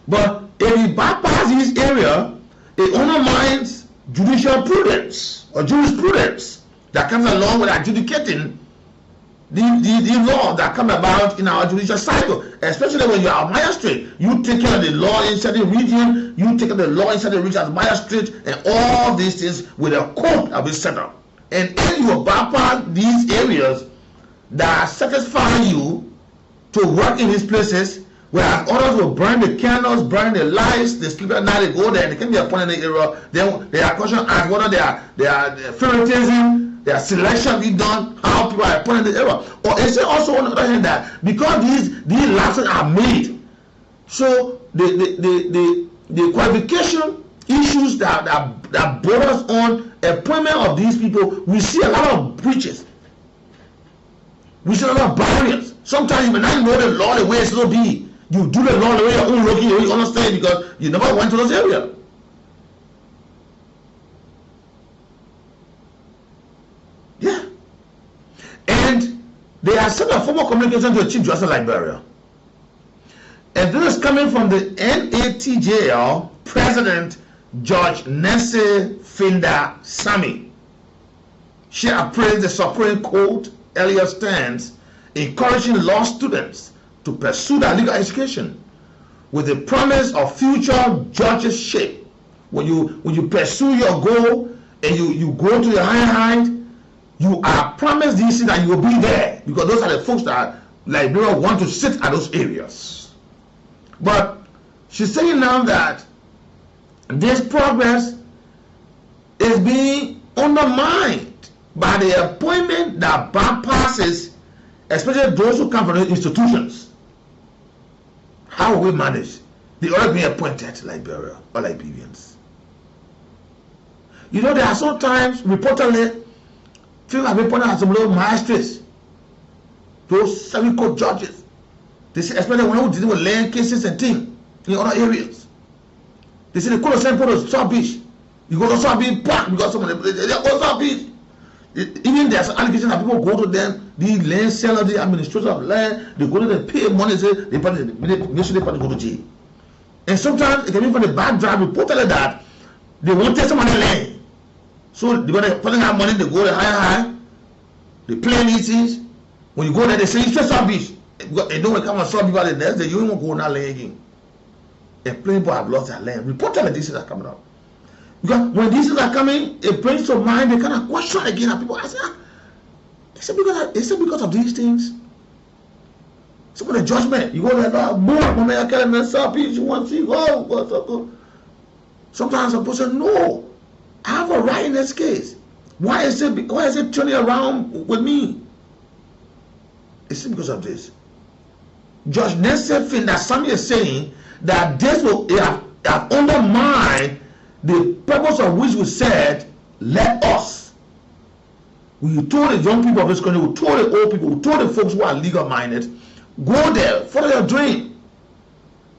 But if you bypass this area, it undermines judicial prudence or jurisprudence that comes along with adjudicating the law that come about in our judicial cycle, especially when you are a magistrate. You take care of the law inside the region, you take care of the law inside the region as magistrate, and all these things with a court that will set up. And if you bypass these areas that satisfy you to work in these places, whereas others will burn the candles, burn the lights, they sleep at night, they go there, and they can be appointed in the area. Then they are questioned as whether they are favoritism, their selection be done, how people are appointed in the area. Or is it also on the other hand that because these lapses are made, so the qualification issues that borders on appointment of these people, we see a lot of breaches. We see a lot of barriers. Sometimes you may not know the law the way it's supposed to be. You do the law the way your own looking, you understand, because you never went to those areas. Yeah. And they have sent a formal communication to the Chief Justice Liberia. And this is coming from the NATJL President Judge Nancy Finda Sami. She appraised the Supreme Court earlier stance encouraging law students to pursue their legal education with the promise of future judgeship. When you pursue your goal and you go to the higher height, you are promised these things and you will be there, because those are the folks that like want to sit at those areas. But she's saying now that this progress is being undermined by the appointment that bypasses, especially those who come from the institutions. How will we manage the other being appointed Liberia or Liberians? You know, there are sometimes reportedly people have been appointed as some little magistrates, those semi-court judges. They say, especially when we deal with land cases and things in other areas. They say they go to St. Paul to South Beach. You go to South Beach Park because someone they go to South Beach. Even there's allegations that people go to them, the land sellers, the administrators of land, they go to them, pay money, say they make sure they go to jail. And sometimes it can be from the backdrop reported that they won't take some of the land. So they're going to put out money, they go to high, they play meetings. When you go there, they say, you straight South Beach. They don't come and South Beach the next day, you won't go on that land again. And plenty people have lost their land. Reportedly, these things are coming up. Because when these things are coming, it brings to mind, they kind of question again, and people ask, is it because of these things? Some of the judgment, you go there, boom, I can't mess up, you want to see, go. Sometimes a person, no, I have a right in this case. Why is it turning around with me? It's because of this. Judge Nelson Finda Sami is saying that this will have undermined the purpose of which we said, let us. We told the young people of this country, we told the old people, we told the folks who are legal minded, go there, follow your dream.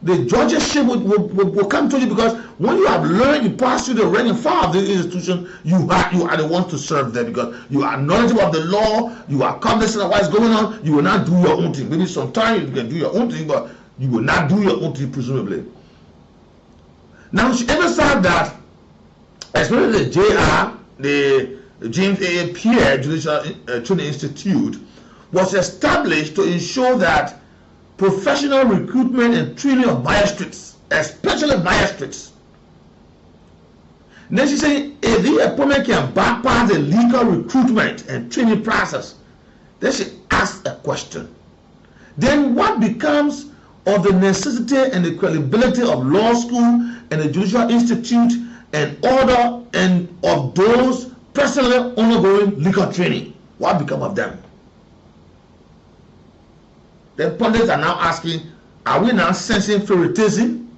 The judgeship will come to you, because when you have learned, you pass through the rank and file of the institution, you are the ones to serve them, because you are knowledgeable of the law, you are cognizant of what's going on, you will not do your own thing. Maybe sometimes you can do your own thing, but you will not do your own thing, presumably. Now, she emphasized that, especially the JR, the James A. Pierre Judicial Training Institute, was established to ensure that professional recruitment and training of magistrates, especially magistrates. Then she said, if the appointment can bypass the legal recruitment and training process, then she asked a question. Then what becomes of the necessity and the credibility of law school and the Judicial Institute and order and of those personally undergoing legal training? What become of them? The pundits are now asking, are we now sensing favoritism?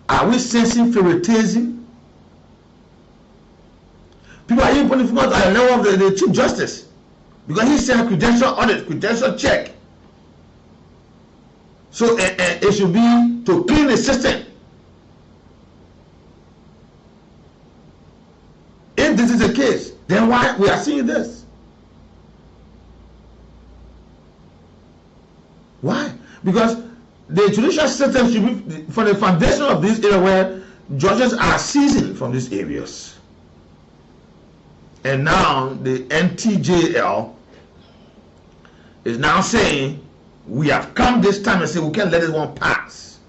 Are we sensing favoritism? People are even putting fingers at the level of the Chief Justice, because he said credential audit, credential check. So it should be to clean the system. If this is the case, then why we are seeing this? Why? Because the judicial system should be for the foundation of this area where judges are seasoned from these areas. And now the NTJL is now saying, we have come this time and say we can't let this one pass.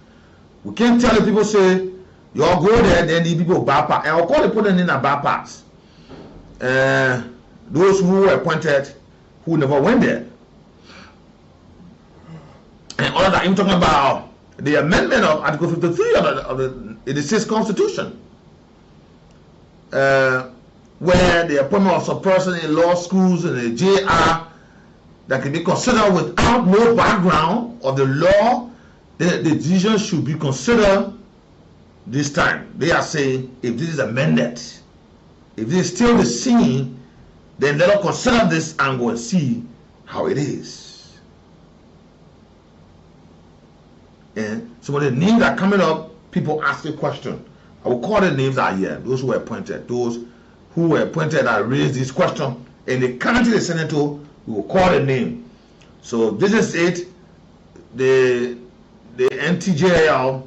We can't tell the people, say, you all go there, then the people bypass. And I'll call the people in a bypass. Those who were appointed, who never went there. And all that, I'm talking about the amendment of Article 53 of the state's constitution, where the appointment of some person in law schools and the JR that can be considered without no background of the law, the decision should be considered this time. They are saying, if this is amended, if this is still the same, then let us consider this and go and see how it is. And some of the names that are coming up, people ask a question. I will call the names out here, those who were appointed. Those who were appointed that raised this question. In the county, the senator, we will call the name. So this is it. The NTJL,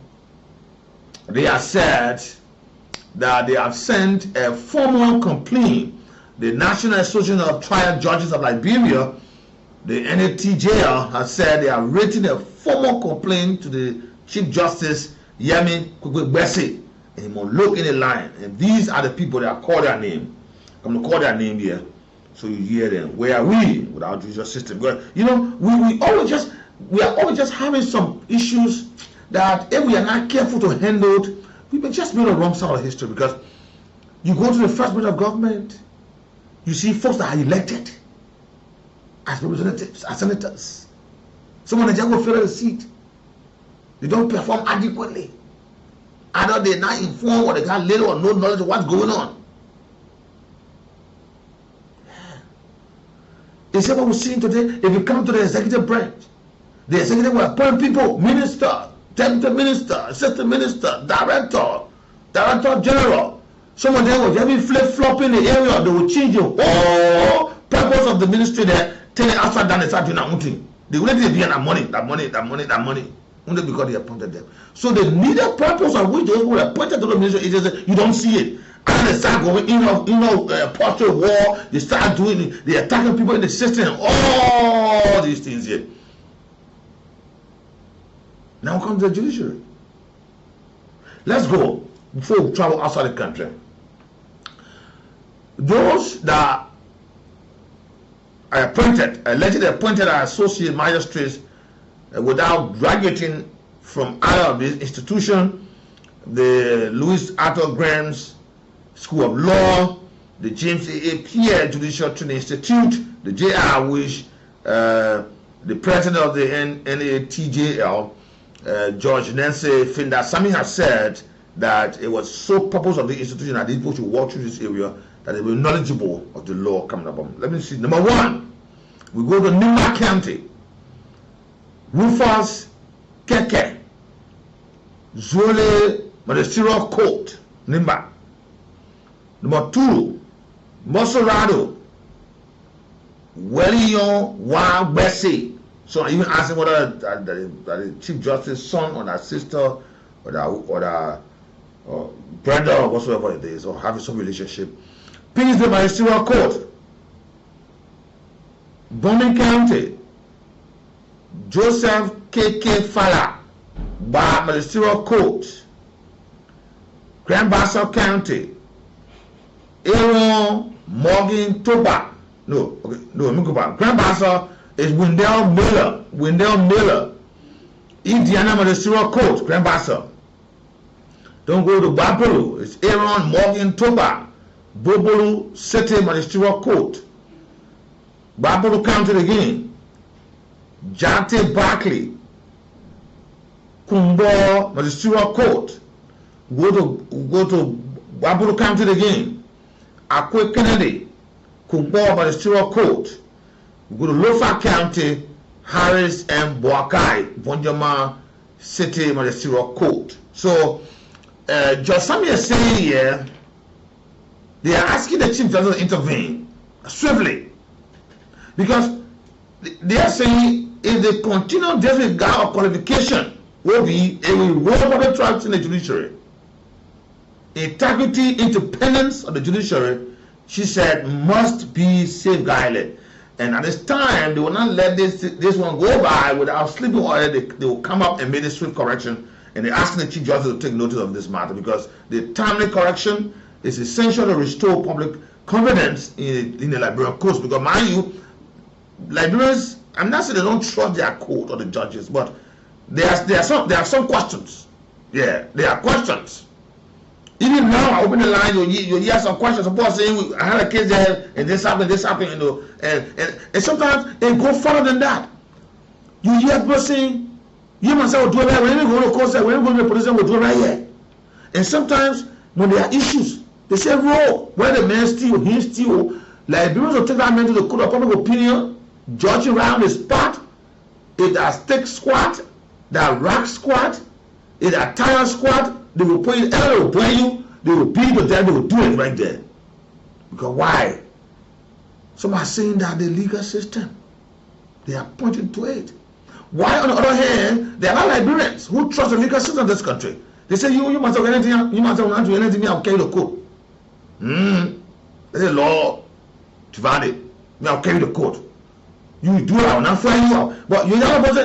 they have said that they have sent a formal complaint. The National Association of Trial Judges of Liberia, the NATJL, has said they are written a formal complaint to the Chief Justice Yemi Kwekwe-Gbese, and he must look in the line. And these are the people that call their name. I'm going to call their name here so you hear them. Where are we with our judicial system? Because, you know, we are always just having some issues that if we are not careful to handle, we may just be on the wrong side of history. Because you go to the first branch of government, you see folks that are elected as representatives, as senators. Someone that just go fill the seat. They don't perform adequately. Either they're not informed or they got little or no knowledge of what's going on. Is that what we're seeing today? If you come to the executive branch, the executive will appoint people, minister, deputy minister, assistant minister, director general. Some of them will just be flip-flop in the area. They will change the whole purpose of the ministry there, turn it upside down and start doing that thing. They will let it be that money. Only because they appointed them. So the needed purpose of which those who were appointed to the ministry is that you don't see it. And they start going posture war, they start doing it, they attacking people in the system, all these things here. Now comes the judiciary. Let's go before we travel outside the country. Those that are appointed, allegedly appointed as associate magistrates without graduating from either of these institutions, the Louis Arthur Graham's School of Law, the James A. Pierre Judicial Training Institute, the JR, which the president of the NATJL, George Nancy Findasami, has said that it was so purpose of the institution that these people should walk through this area that they were knowledgeable of the law coming up. Let me see. Number one, we go to Nimba County. Rufus Keke, Zole Magisterial Court, Nimba. Number two, Mosorado, Wellington Wa-Gbese. So even asking whether the Chief Justice's son or that sister or the brother or whatsoever it is, or having some relationship. Paisley Magisterial Court, Bombing County, Joseph K.K. Fala, Bar Magisterial Court, Grand Bassa County, Aaron Morgan Toba. Grand Bassa is Wendell Miller, Indiana Magisterial Court, Grand Bassa. Don't go to Babolo, it's Aaron Morgan Toba, Bobolo City Magisterial Court, Babolo County again, Jate Barkley, Kumbo Magisterial Court, go to Babolo County again, Akwe Kennedy, Kumbo Magisterial Court, go to Lofa County, Harris and Boakai, Bonjama City Magisterial Court. So, Judge Sami is saying here, they are asking the Chief Justice to intervene swiftly, because they are saying if they continue disregard of qualification, will be a reward trust in the judiciary. Integrity, independence of the judiciary, she said, must be safeguarded. And at this time, they will not let this one go by without sleeping on it. They will come up and make a swift correction. And they're asking the Chief Justice to take notice of this matter, because the timely correction is essential to restore public confidence in the Liberian courts. Because, mind you, Liberians, I'm not saying they don't trust their court or the judges, but there are some questions. Yeah, there are questions. Even now, I open the line, you hear some questions. Suppose saying, I had a case there, and this happened, you know, and sometimes they go further than that. You hear people saying, you must say, do it right. When you go to court, when you go to the police, we'll do it right here. And sometimes, when there are issues, they say, "Bro, where the man steal, he steal." Liberians will take that man to the court of public opinion, judge around the spot. If that stick squat, that rock squat, if that tire squat, they will put it, they will play you, they will beat you there, they will do it right there. Because why? Some are saying that the legal system, they are pointing to it. Why, on the other hand, there are Liberians who trust the legal system in this country. They say, you must have anything, you must have not do anything, I'll carry the court. They say, Lord, Tivani, I'll carry the court. You do it, I will not fly you out. But you know what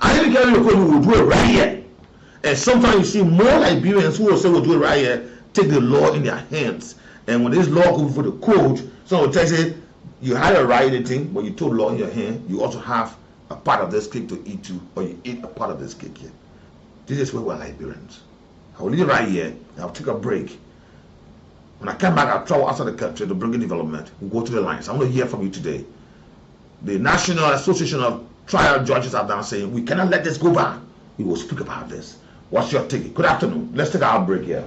I didn't carry the court, you will do it right here. And sometimes you see more Liberians who will say, we'll do it right here, take the law in their hands. And when this law goes before the court, someone will tell you, you had a right anything, but you took law in your hand, you also have a part of this cake to eat too, or you eat a part of this cake here. This is where we're Liberians. I will leave right here, and I'll take a break. When I come back, I'll travel outside the country to bring in development. We'll go to the lines. I want to hear from you today. The National Association of Trial Judges are now saying, we cannot let this go by. We will speak about this. What's your take? Good afternoon. Let's take our break here.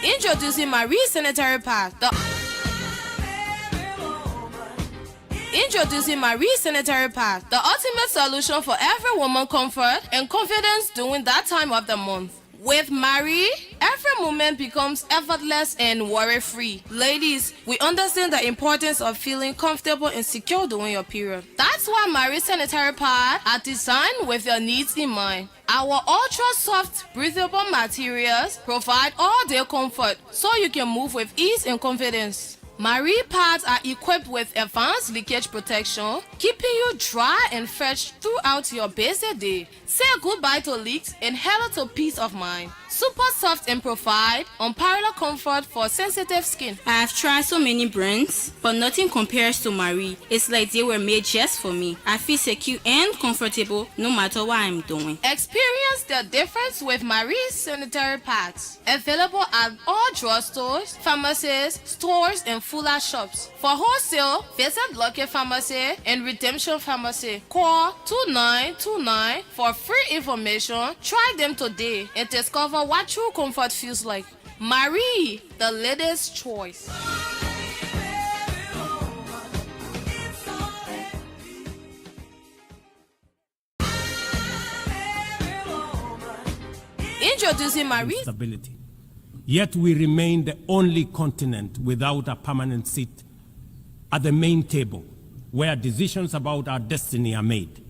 Introducing Marie Sanitary Pad. Introducing Marie Sanitary Pad, the ultimate solution for every woman comfort and confidence during that time of the month. With Marie, every moment becomes effortless and worry-free. Ladies, we understand the importance of feeling comfortable and secure during your period. That's why Marie Sanitary Pad are designed with your needs in mind. Our ultra-soft, breathable materials provide all-day comfort so you can move with ease and confidence. Marie pads are equipped with advanced leakage protection, keeping you dry and fresh throughout your busy day. Say goodbye to leaks and hello to peace of mind. Super soft and provide unparalleled comfort for sensitive skin. I have tried so many brands, but nothing compares to Marie. It's like they were made just for me. I feel secure and comfortable no matter what I'm doing. Experience the difference with Marie's sanitary pads. Available at all drugstores, pharmacies, stores, and Fuller shops. For wholesale, visit Lucky Pharmacy and Redemption Pharmacy. Call 2929 for free information. Try them today and discover what true comfort feels like. Marie, the latest choice. Introducing Marie. Stability. Yet we remain the only continent without a permanent seat at the main table where decisions about our destiny are made.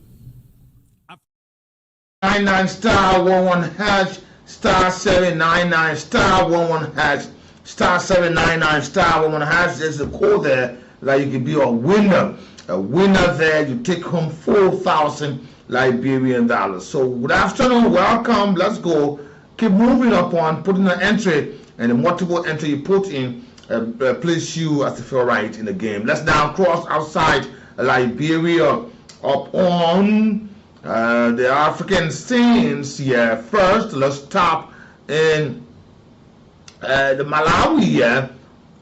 99 star 11 hash star 799 star 11 hash star 799 star 11 hash. There's a code there that you can be a winner. A winner there, you take home 4,000 Liberian dollars. So good afternoon, welcome, let's go. Keep moving upon, putting an entry, and the multiple entry you put in place you as the favorite in the game. Let's now cross outside Liberia up on the African scenes here. First, let's stop in the Malawi here,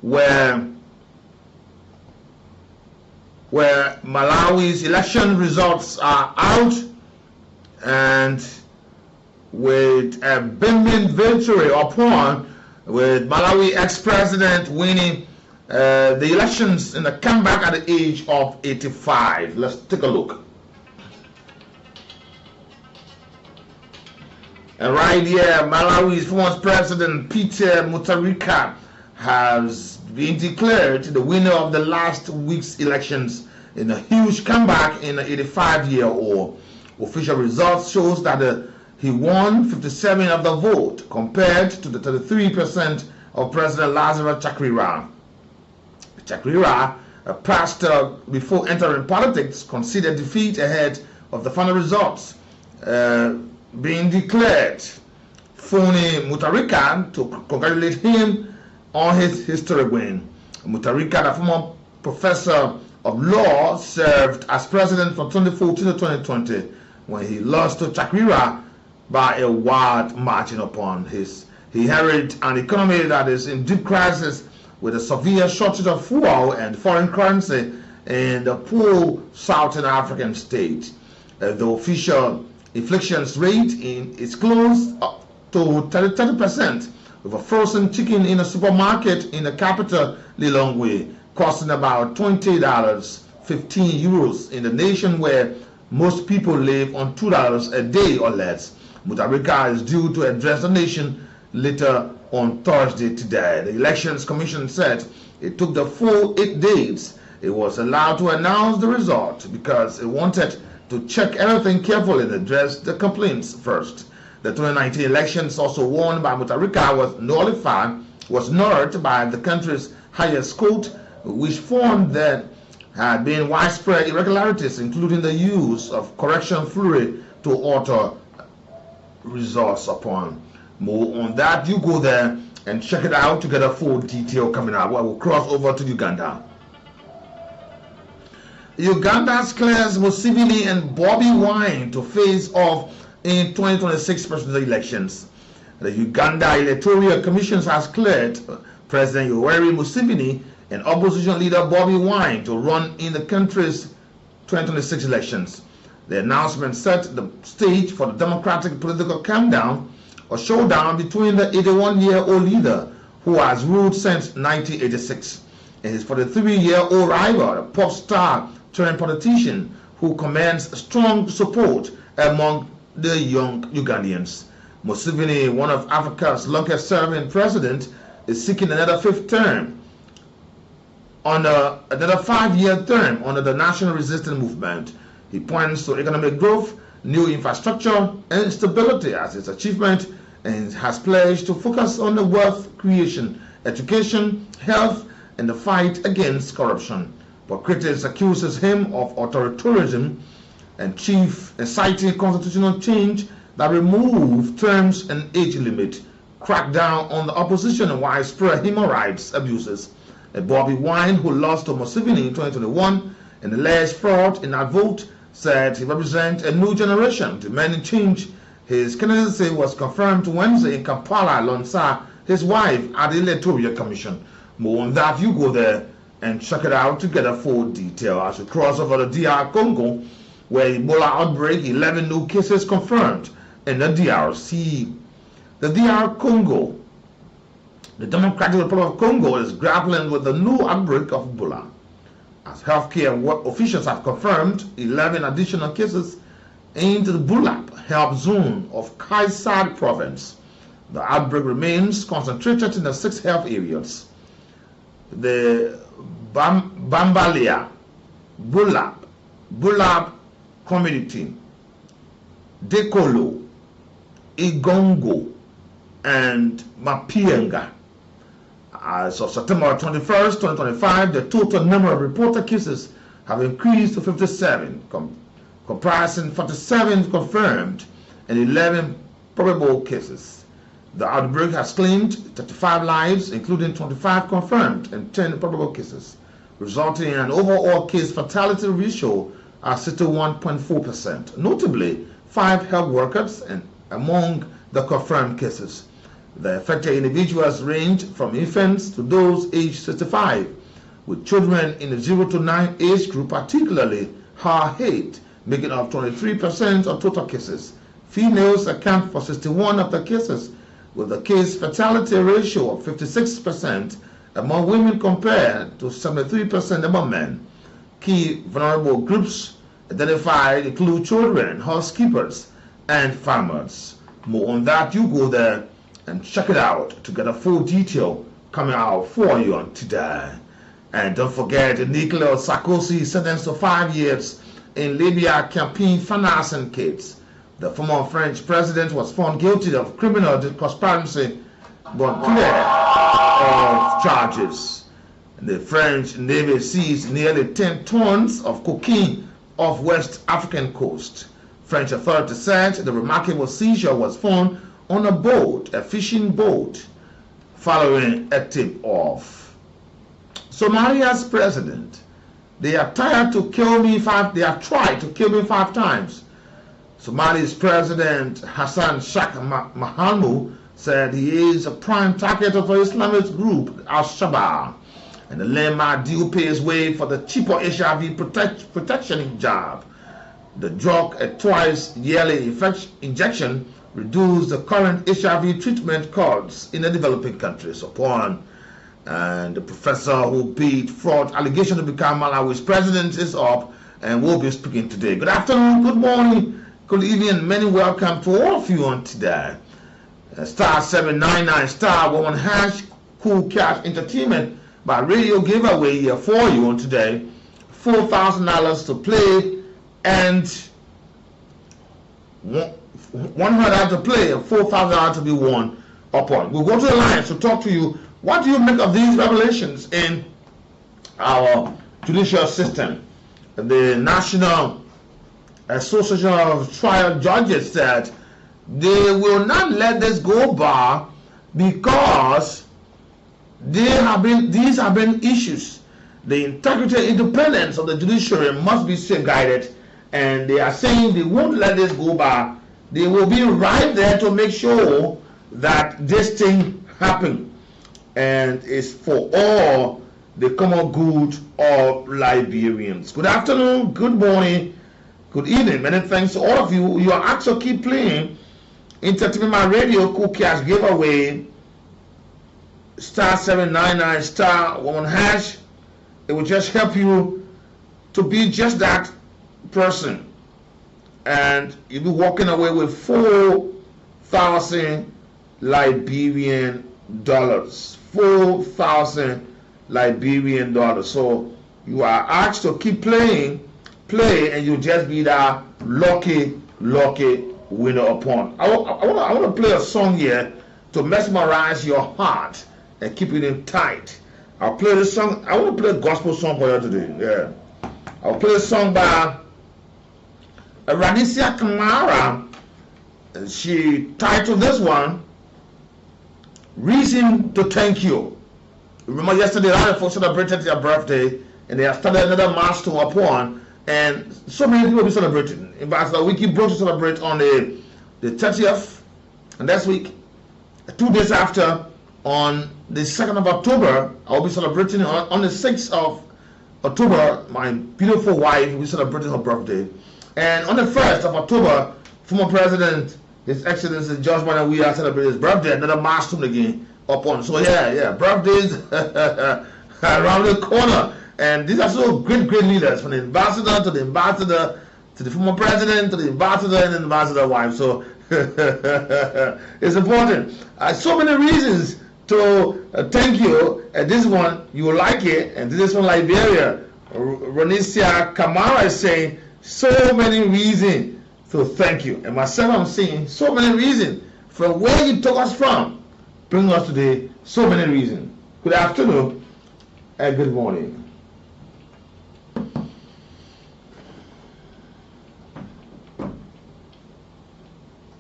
where Malawi's election results are out, and with a binding victory upon, with Malawi ex-president winning the elections in a comeback at the age of 85. Let's take a look. And right here, Malawi's former president Peter Mutharika has been declared the winner of the last week's elections in a huge comeback in an 85-year-old. Official results shows that he won 57% of the vote compared to the 33% of President Lazarus Chakwera. Chakwera, a pastor before entering politics, conceded defeat ahead of the final results being declared. Phoning Mutharika to congratulate him on his historic win. Mutharika, the former professor of law, served as president from 2014 to 2020 when he lost to Chakwera by a wide margin upon his. He inherited an economy that is in deep crisis with a severe shortage of fuel and foreign currency in the poor Southern African state. The official inflation rate is close to 30%, with a frozen chicken in a supermarket in the capital Lilongwe costing about €20.15 in the nation where most people live on $2 a day or less. Mutharika is due to address the nation later on Thursday today. The Elections Commission said it took the full 8 days. It was allowed to announce the result because it wanted to check everything carefully and address the complaints first. The 2019 elections, also won by Mutharika, was nullified by the country's highest court, which found that had been widespread irregularities, including the use of correction flurry to alter results upon. More on that, you go there and check it out to get a full detail coming up. I will cross over to Uganda. Uganda's Claire Museveni and Bobby Wine to face off in 2026 presidential elections. The Uganda Electoral Commission has cleared President Yoweri Museveni and opposition leader Bobby Wine to run in the country's 2026 elections. The announcement set the stage for the democratic political countdown, a showdown between the 81-year-old leader who has ruled since 1986 and his 43-year-old rival, a pop star turned politician who commands strong support among the young Ugandans. Museveni, one of Africa's longest-serving presidents, is seeking another 5-year term under the National Resistance Movement. He points to economic growth, new infrastructure, and stability as his achievement, and has pledged to focus on the wealth creation, education, health, and the fight against corruption. But critics accuses him of authoritarianism and citing constitutional change that remove terms and age limit, crack down on the opposition and widespread human rights abuses. Bobby Wine, who lost to Museveni in 2021 and alleged fraud in that vote, said he represents a new generation demanding change. His candidacy was confirmed Wednesday in Kampala alongside his wife at the Electoral Commission. More on that, you go there and check it out to get a full detail. As we cross over the DR Congo, where Ebola outbreak, 11 new cases confirmed in the DRC. The DR Congo, the Democratic Republic of Congo, is grappling with the new outbreak of Ebola. As healthcare officials have confirmed, 11 additional cases in the Bulap health zone of Kaisar province. The outbreak remains concentrated in the 6 health areas. The Bambalia, Bulap community, Dekolo, Igongo, and Mapienga. As of September 21st, 2025, the total number of reported cases have increased to 57, comprising 47 confirmed and 11 probable cases. The outbreak has claimed 35 lives, including 25 confirmed and 10 probable cases, resulting in an overall case fatality ratio of 61.4%. Notably, 5 health workers and among the confirmed cases. The affected individuals range from infants to those aged 65, with children in the 0 to 9 age group particularly hard-hit, making up 23% of total cases. Females account for 61 of the cases, with a case fatality ratio of 56% among women compared to 73% among men. Key vulnerable groups identified include children, housekeepers, and farmers. More on that, you go there and check it out to get a full detail coming out for you on today. And don't forget, Nicolas Sarkozy sentenced to 5 years in Libya campaign financing case. The former French president was found guilty of criminal conspiracy but cleared of charges. The French Navy seized nearly 10 tons of cocaine off West African coast. French authorities said the remarkable seizure was found on a boat, a fishing boat, following a tip-off. Somalia's president, they have tried to kill me 5 times. Somalia's President Hassan Sheikh Mohamud said he is a prime target of an Islamic group, Al-Shabaab, and the landmark deal paves way for the cheaper HIV protection jab. The drug, a twice yearly injection, reduced the current HIV treatment costs in the developing countries upon. And the professor who beat fraud allegation to become Malawi's president is up and will be speaking today. Good afternoon, good morning, good evening, many welcome to all of you on today. Star 799 star 11 hash Cool Cash Entertainment by radio giveaway here for you on today. $4,000 to play and $100 to play and $4,000 to be won upon. We'll go to the lines to talk to you. What do you make of these revelations in our judicial system? The National Association of Trial Judges said they will not let this go by because these have been issues. The integrity and independence of the judiciary must be safeguarded, and they are saying they won't let this go by. They will be right there to make sure that this thing happens, and it's for all the common good of Liberians. Good afternoon, good morning, good evening. Many thanks to all of you. You are asked to keep playing Entertainment Radio Cool Cash giveaway star 799 star 11 hash. It will just help you to be just that person, and you'll be walking away with 4,000 Liberian dollars. 4,000 Liberian dollars. So you are asked to keep play, and you'll just be that lucky winner upon. I want to play a song here to mesmerize your heart and keep it in tight. I'll play this song. I want to play a gospel song for you today. Yeah, I'll play a song by Radisia Kamara. She titled this one "Reason to Thank You." Remember yesterday, a lot of folks celebrated their birthday, and they have started another milestone upon, and so many people will be celebrating. In fact, we keep to celebrate on the 30th, and next week, 2 days after, on the 2nd of October, I will be celebrating on the 6th of October. My beautiful wife will be celebrating her birthday, and on the 1st of October, former President His Excellency George Manuel we are celebrating his birthday, another milestone again upon. So yeah, birthdays around the corner, and these are so great leaders, from the ambassador to the ambassador to the former president to the ambassador and the ambassador wife. So it's important. So many reasons to thank you. And this one you will like it, and this is from Liberia. Ronisia Kamara is saying so many reasons to thank you, and myself I'm saying so many reasons from where you took us from, bring us today. So many reasons. Good afternoon and good morning.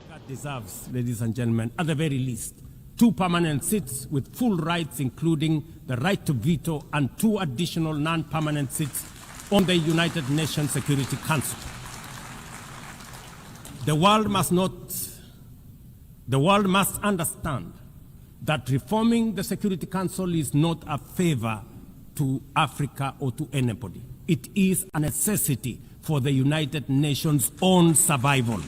That deserves, ladies and gentlemen, at the very least, 2 permanent seats with full rights, including the right to veto, and 2 additional non-permanent seats on the United Nations Security Council. The world must understand that reforming the Security Council is not a favor to Africa or to anybody. It is a necessity for the United Nations' own survival.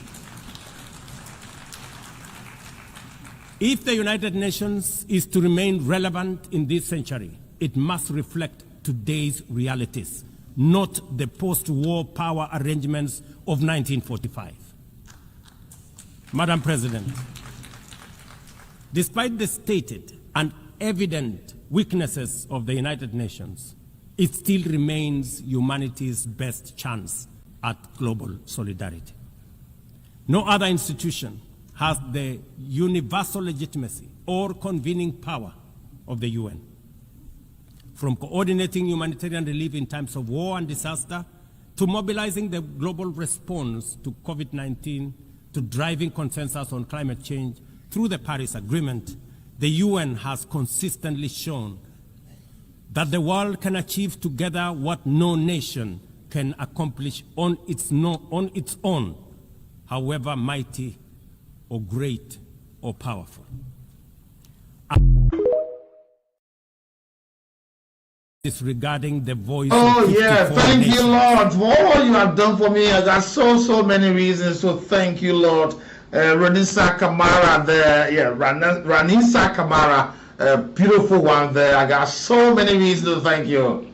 If the United Nations is to remain relevant in this century, it must reflect today's realities, not the post-war power arrangements of 1945. Madam President, despite the stated and evident weaknesses of the United Nations, it still remains humanity's best chance at global solidarity. No other institution has the universal legitimacy or convening power of the UN. From coordinating humanitarian relief in times of war and disaster, to mobilizing the global response to COVID-19, to driving consensus on climate change through the Paris Agreement, the UN has consistently shown that the world can achieve together what no nation can accomplish on its own, however mighty or great or powerful. Disregarding the voice Oh of yeah, 54 thank nations. you, Lord, for all you have done for me. I got so many reasons, so thank you, Lord. Ranisa Kamara there, yeah, Ranisa Kamara, beautiful one there. I got so many reasons to thank you.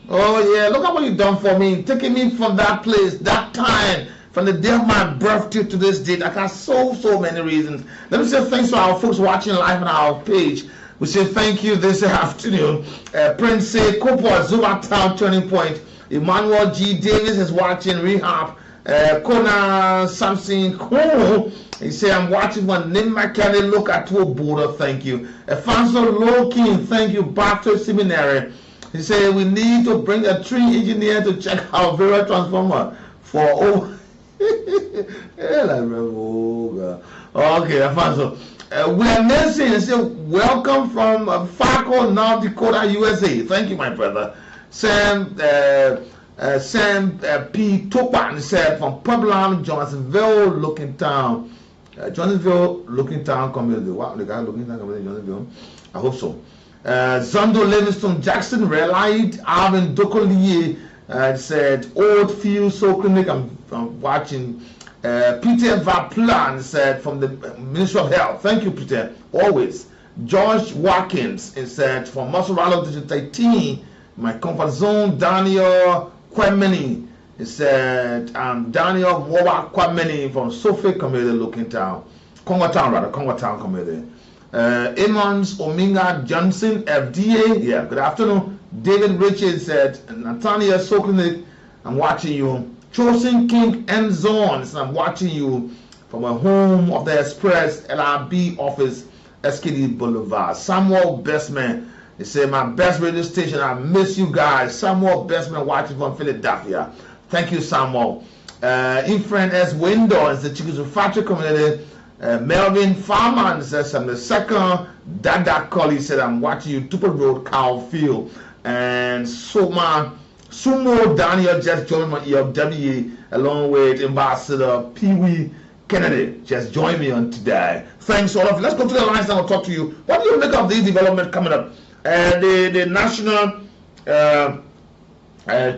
Oh yeah, look at what you've done for me, taking me from that place, that time, from the day of my birthday to this date. I got so many reasons. Let me say thanks to our folks watching live on our page. We say thank you this afternoon. Prince Kopo, Zuma Town Turning Point. Emmanuel G. Davis is watching Rehab. Kona Samson Kono, he said, I'm watching one Nimma Kelly look at to a border. Thank you. Afonso Lokin, thank you. Baptist Seminary. He said, we need to bring a tree engineer to check our Vera transformer for over. Okay, Afonso. We are listening and say, welcome from Fargo, North Dakota, USA. Thank you, my brother. Sam P. Topan said from Pueblo, Johnsonville, Looking Town. Johnsonville, Looking Town community. Wow, the guy Looking Town community, Johnsonville. I hope so. Zondo Livingston Jackson, Relied, Alvin Dokoliye said, Old Field Soul Clinic. I'm watching. Peter Vaplan said from the Ministry of Health. Thank you, Peter. Always. George Watkins said from Maseralo District 18, my comfort zone. Daniel Kwemeni said, Daniel Mowa Kwemeni from Suffolk community, Looking Town. Congo Town community. Emmons Ominga Johnson, FDA. Yeah, good afternoon. David Richards said, Nathaniel Soklinik, I'm watching you. Chosen King Enzon, I'm watching you from a home of the Express LRB office, SKD Boulevard. Samuel Bestman, he said, my best radio station, I miss you guys. Samuel Bestman watching from Philadelphia. Thank you, Samuel. Infriend S. Window is the Chicken Factory community. Melvin Farman says, I'm the second. Dada Colley said, I'm watching you, Tupper Road, Cowfield. And Sumo Daniel just joined my EFWA along with Ambassador Pee Wee Kennedy. Just joined me on today. Thanks all of you. Let's go to the lines and I'll talk to you. What do you make of this development coming up? The national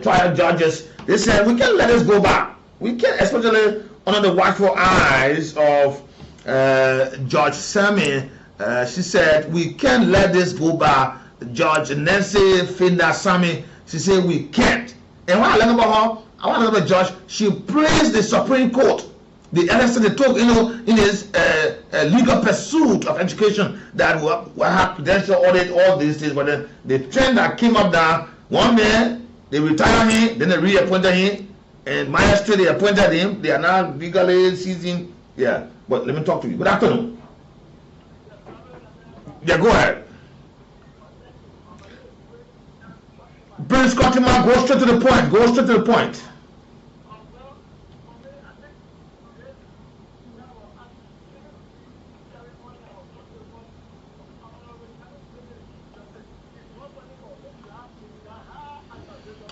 trial judges, they said we can't let this go back. We can't, especially under the watchful eyes of Judge Sami. She said we can't let this go back. Judge Nancy Finda Sami, she said we can't. And when I learned about her, I want to know the judge, she praised the Supreme Court, the election they took, in his legal pursuit of education that will have credential audit, all these things. But then the trend that came up down, one man, they retired him, then they reappointed him, and magistrate, they appointed him. They are now legally seizing. Yeah, but let me talk to you. Good afternoon. Yeah, go ahead. Prince Kotima, go straight to the point. Go straight to the point.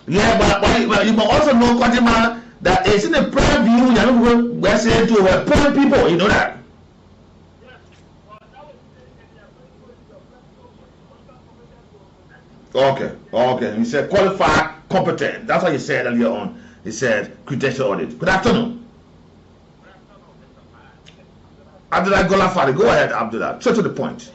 Yeah, but you must also know, Kotima, that it's in the prayer view, we're saying to poor people, you know that. Okay. He said qualified, competent. That's what he said earlier on. He said credential audit. Good afternoon. Abdullah Golafari, go ahead, Abdullah. Straight to the point.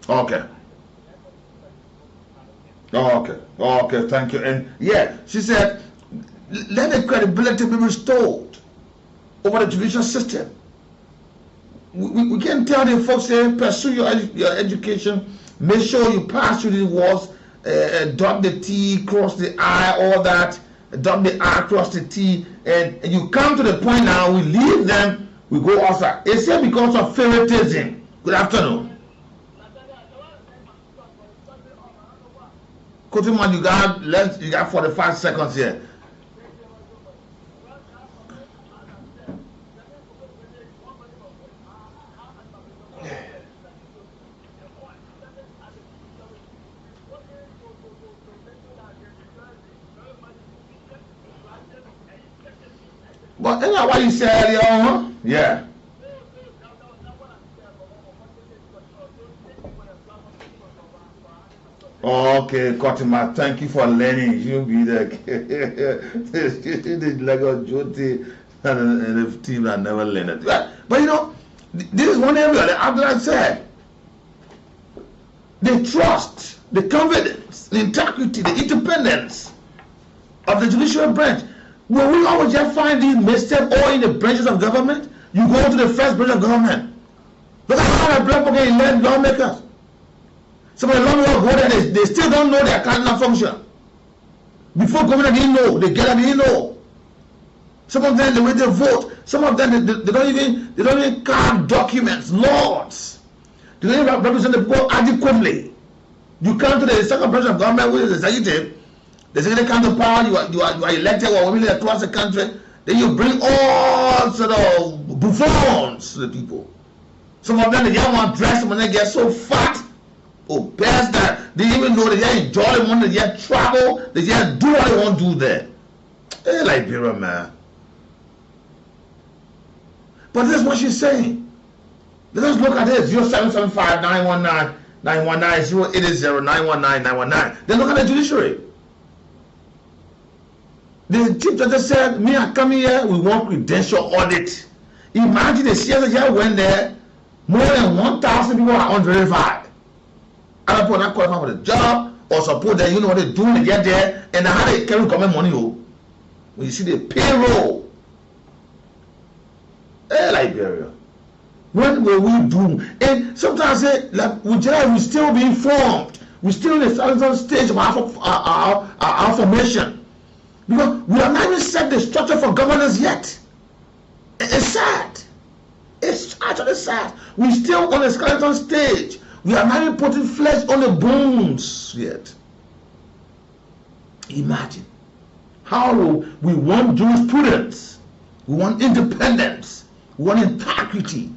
Okay. Okay, thank you. And yeah, she said, let the credibility be restored over the judicial system. We can tell the folks here, pursue your education, make sure you pass through the walls, dot the T, cross the I, all that, dot the I, cross the T, and you come to the point now, we leave them, we go outside. It's here because of favoritism. Good afternoon. Kotiman, you got 45 seconds here. But isn't that what you said earlier on? Yeah. Okay, Kotima, thank you for learning. You'll be the Lego Joti and the team that never learned it. But you know, this is one area that Abdullah said. The trust, the confidence, the integrity, the independence of the judicial branch. Will we always just find these mistakes all in the branches of government? You go to the first branch of government. Look at how the black people get elect lawmakers. Some of the lawmakers go there, they still don't know their cardinal function. Before government didn't know, they didn't know. Some of them, the way they vote, some of them they don't even card documents, laws. They don't even represent the people adequately. You come to the second branch of government, which is the executive. The executive comes to power, you are elected or women across the country, then you bring all sort of buffoons to the people. Some of them, they just want dress, some of them get so fat, obese that they even know they just enjoy the money, they just travel, they just do what they want to do there. Hey, Liberia, man. But this is what she's saying. Let us look at this, 0775 919 919 0880 919 919. Then look at the judiciary. The chief justice said, me, I come here, we want credential audit. Imagine the CSA went there, more than 1,000 people are unverified. Other people not qualified for the job, or suppose that you know what they're doing, they get there, and how they carry government money. When you see the payroll, hey, Liberia, what will we do? And sometimes say, like, we still be informed. We still in the southern stage of our formation. Because we have not even set the structure for governance yet. It's sad. It's actually sad. We're still on the skeleton stage. We are not even putting flesh on the bones yet. Imagine. How we want jurisprudence. We want independence. We want integrity.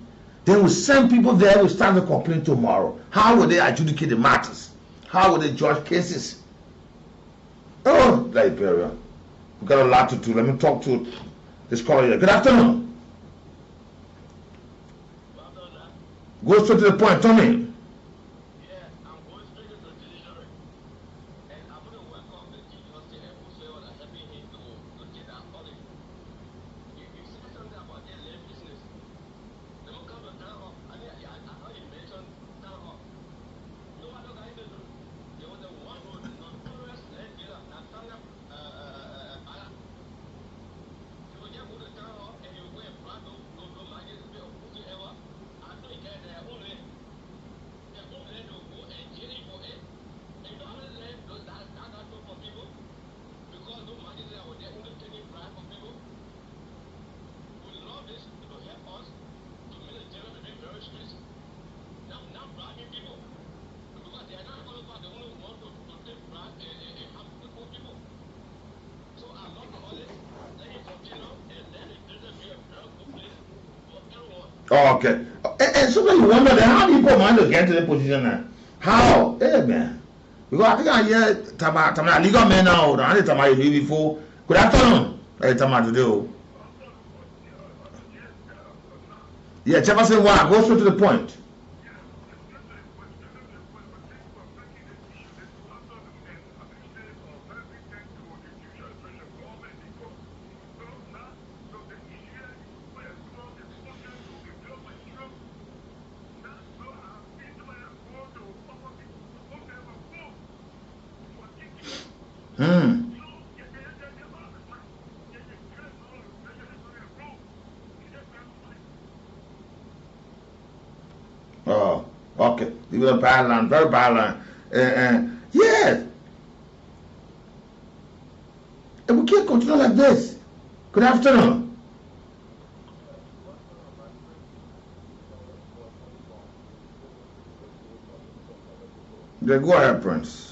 Then we send people there, we start to complain tomorrow. How will they adjudicate the matters? How will they judge cases? Oh, Liberia. We've got a lot to do. Let me talk to this caller here. Good afternoon. Go straight to the point, Tommy. Oh, okay. And sometimes you wonder then, how do you put man to get to the position now? How? Hey, man. Because I think I hear Tama legal men now. I did Tama before. Good afternoon. Hey, Tama today. Yeah, Jefferson, why? Go straight to the point. Oh, okay. You were violent, very violent. Yes. And we can't continue like this. Good afternoon. Yeah, go ahead, Prince.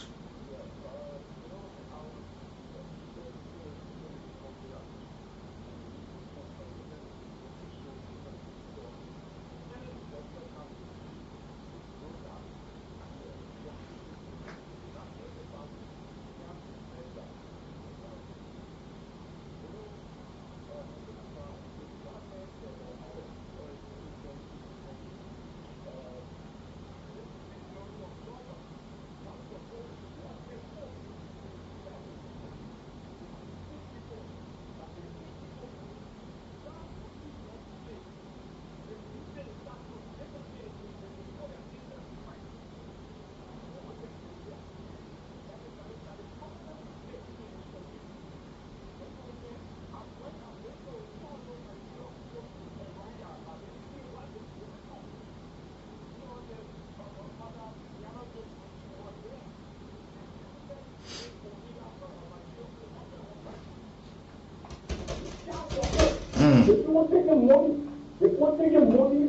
If you want taking money, if you want taking money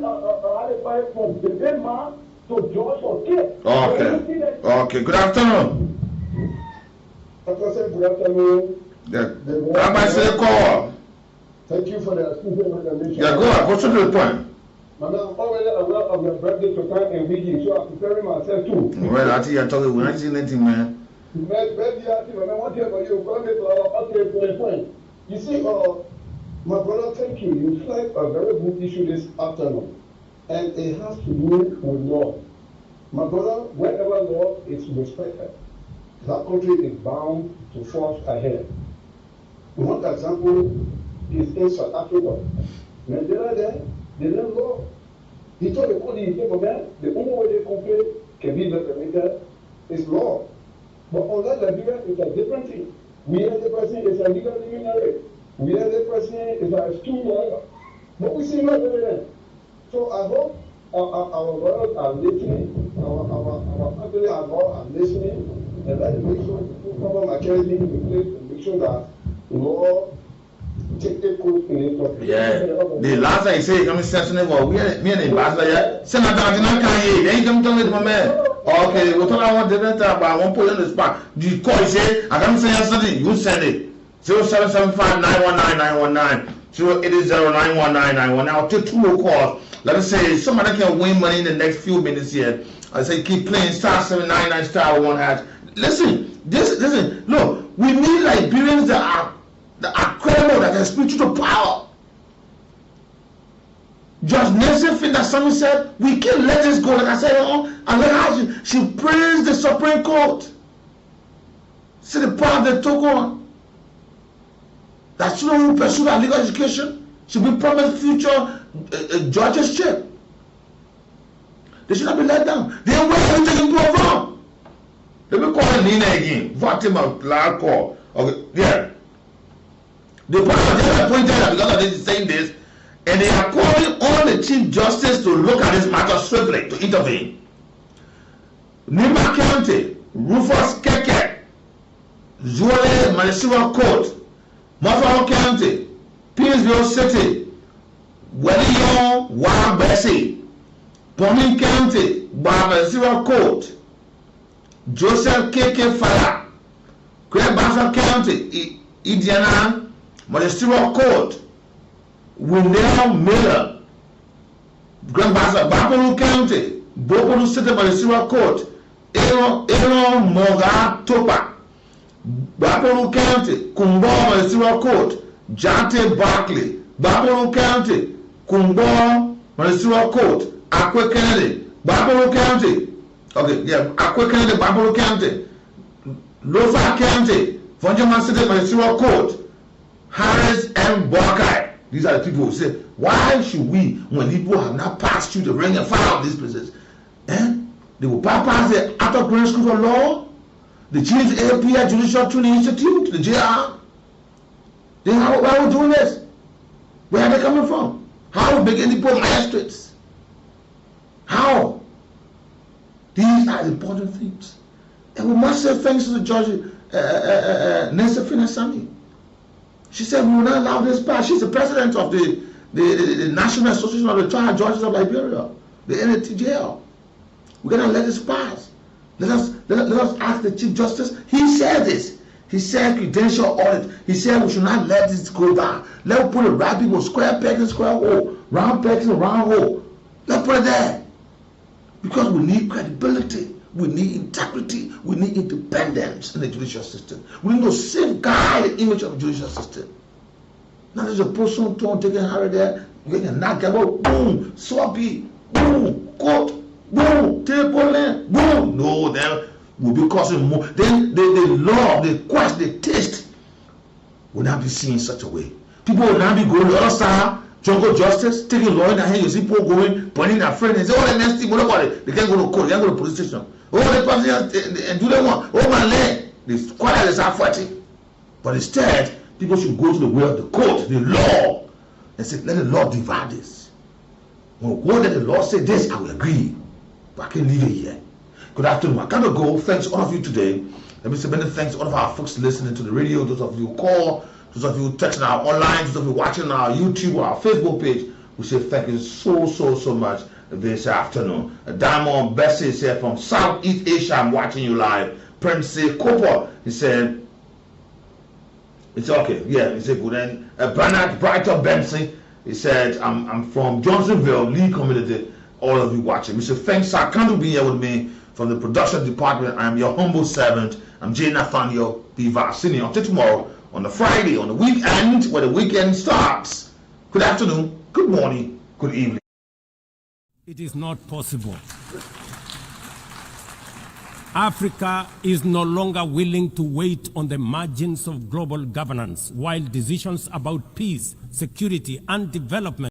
from the dead man to George or kid. Okay. Good afternoon. Good afternoon. Rabbi say call. Thank you for the information. Yeah, go on. Go to the point. Madam, I'm already aware of your birthday to time and weekend, so I'm preparing myself too. Well, I think you're talking. We're not seeing anything, man. You see, my brother, thank you. You flagged a very good issue this afternoon, and it has to do with law. My brother, wherever law is respected, that country is bound to forge ahead. One example is in South Africa. Nigeria there, they learn law. He told the police, the only way they complain can be implemented is law. But unless Nigeria is a different thing. We as the person is a legal luminary. We as the person is a student lawyer. But we see no evidence. So I hope our lawyers are listening, our family are listening, and let me make sure to cover my charity in the place to make sure that law take a course in the country. Yeah. The last time you say come sensitive well, me and the ambassador yeah. Senator Antina Kanye, then you come tell me my man. Okay, what I want different time, but I won't put you on the spot. The call you say, I can't say yesterday, you send it. 0775-919-919, 080-919-919. I'll take 2 more calls. Let us say somebody can win money in the next few minutes here. I say keep playing *799 *1#. Listen, look, we need Liberians that are credible, that can speak to the power. Judge Nelson Finda Sami said, we can't let this go. Like I said, and look how she praised the Supreme Court. See the power they took on. That children who pursue their legal education should be promised future judgeship. They should not be let down. They ain't waiting to take it wrong. Let me call Nina again. Vote him out loud call. Okay, yeah. The power they are appointed because of this saying this. And they are calling on the Chief Justice to look at this matter swiftly, to intervene. Nima County, Rufus Keke, Zuele Manisiwa Court, Mafao County, Pinsville City, Wellington Wabesi, Pomin County, Manisiwa Court, Joseph Keke Fala, Great Basin County, Indiana, Manisiwa Court, Windell Miller, Grand Basin, Bapuru County, Bopolu City Manisiwa Court, Aaron Moga Topa, Bapuru County, Kumbo Manisiwa Court, Jante Barkley, Bapuru County, Kumbo Manisiwa Court, Akwe Kennedy, Bapuru County, okay, yeah, Akwe Kennedy, Bapuru County, Lofa County, Vonjaman City Manisiwa Court, Harris M. Borkai. These are the people who say, why should we, when people have not passed through the ring and file of these places, they will bypass the Outer Grand School of Law? They changed the API Judicial Training Institute, the JR. Why are we doing this? Where are they coming from? How are we making the poor magistrates? How? These are important things. And we must say thanks to the judge, Nancy Finasami. She said we will not allow this pass. She's the president of the National Association of the Trial Judges of Liberia, the NATJL. We're going to let this pass. Let us ask the Chief Justice. He said this. He said credential audit. He said we should not let this go down. Let's put the right people, square peg and square hole, round peg and round hole. Let's put it there. Because we need credibility. We need integrity. We need independence in the judicial system. We need to safeguard the image of the judicial system. Now there's a person taking Harry there, getting a knock, boom, sloppy, boom, court, boom, table land, boom. No, then will be causing more. Then the law, the quest, the taste will not be seen in such a way. People will not be going to the other side, jungle justice, taking law in their hand. You see people going, pointing their friend and say, oh, the next thing, what about it? They can't go to court, they can't go to police station. Oh, the person and do they want? Oh, my leg. This quite is fighting. But instead, people should go to the way of the court, the law, and say, let the law divide this. When we let the law say this, I will agree. But I can't leave it here. Good afternoon. I gotta go. Thanks to all of you today. Let me say many thanks to all of our folks listening to the radio, those of you who call, those of you texting our online, those of you watching our YouTube or our Facebook page. We say thank you so much this afternoon. Diamond Bessie is here from Southeast Asia. I'm watching you live. Prince Cooper, he said, it's okay. Yeah, he said good. And Bernard Brighter Benson, he said, I'm from Johnsonville, Lee community. All of you watching. Mr. Thanks, I can't be here with me from the production department. I am your humble servant. I'm J. Nathaniel B. Varsini. Until tomorrow, on the Friday, on the weekend, where the weekend starts. Good afternoon, good morning, good evening. It is not possible. Africa is no longer willing to wait on the margins of global governance while decisions about peace, security, and development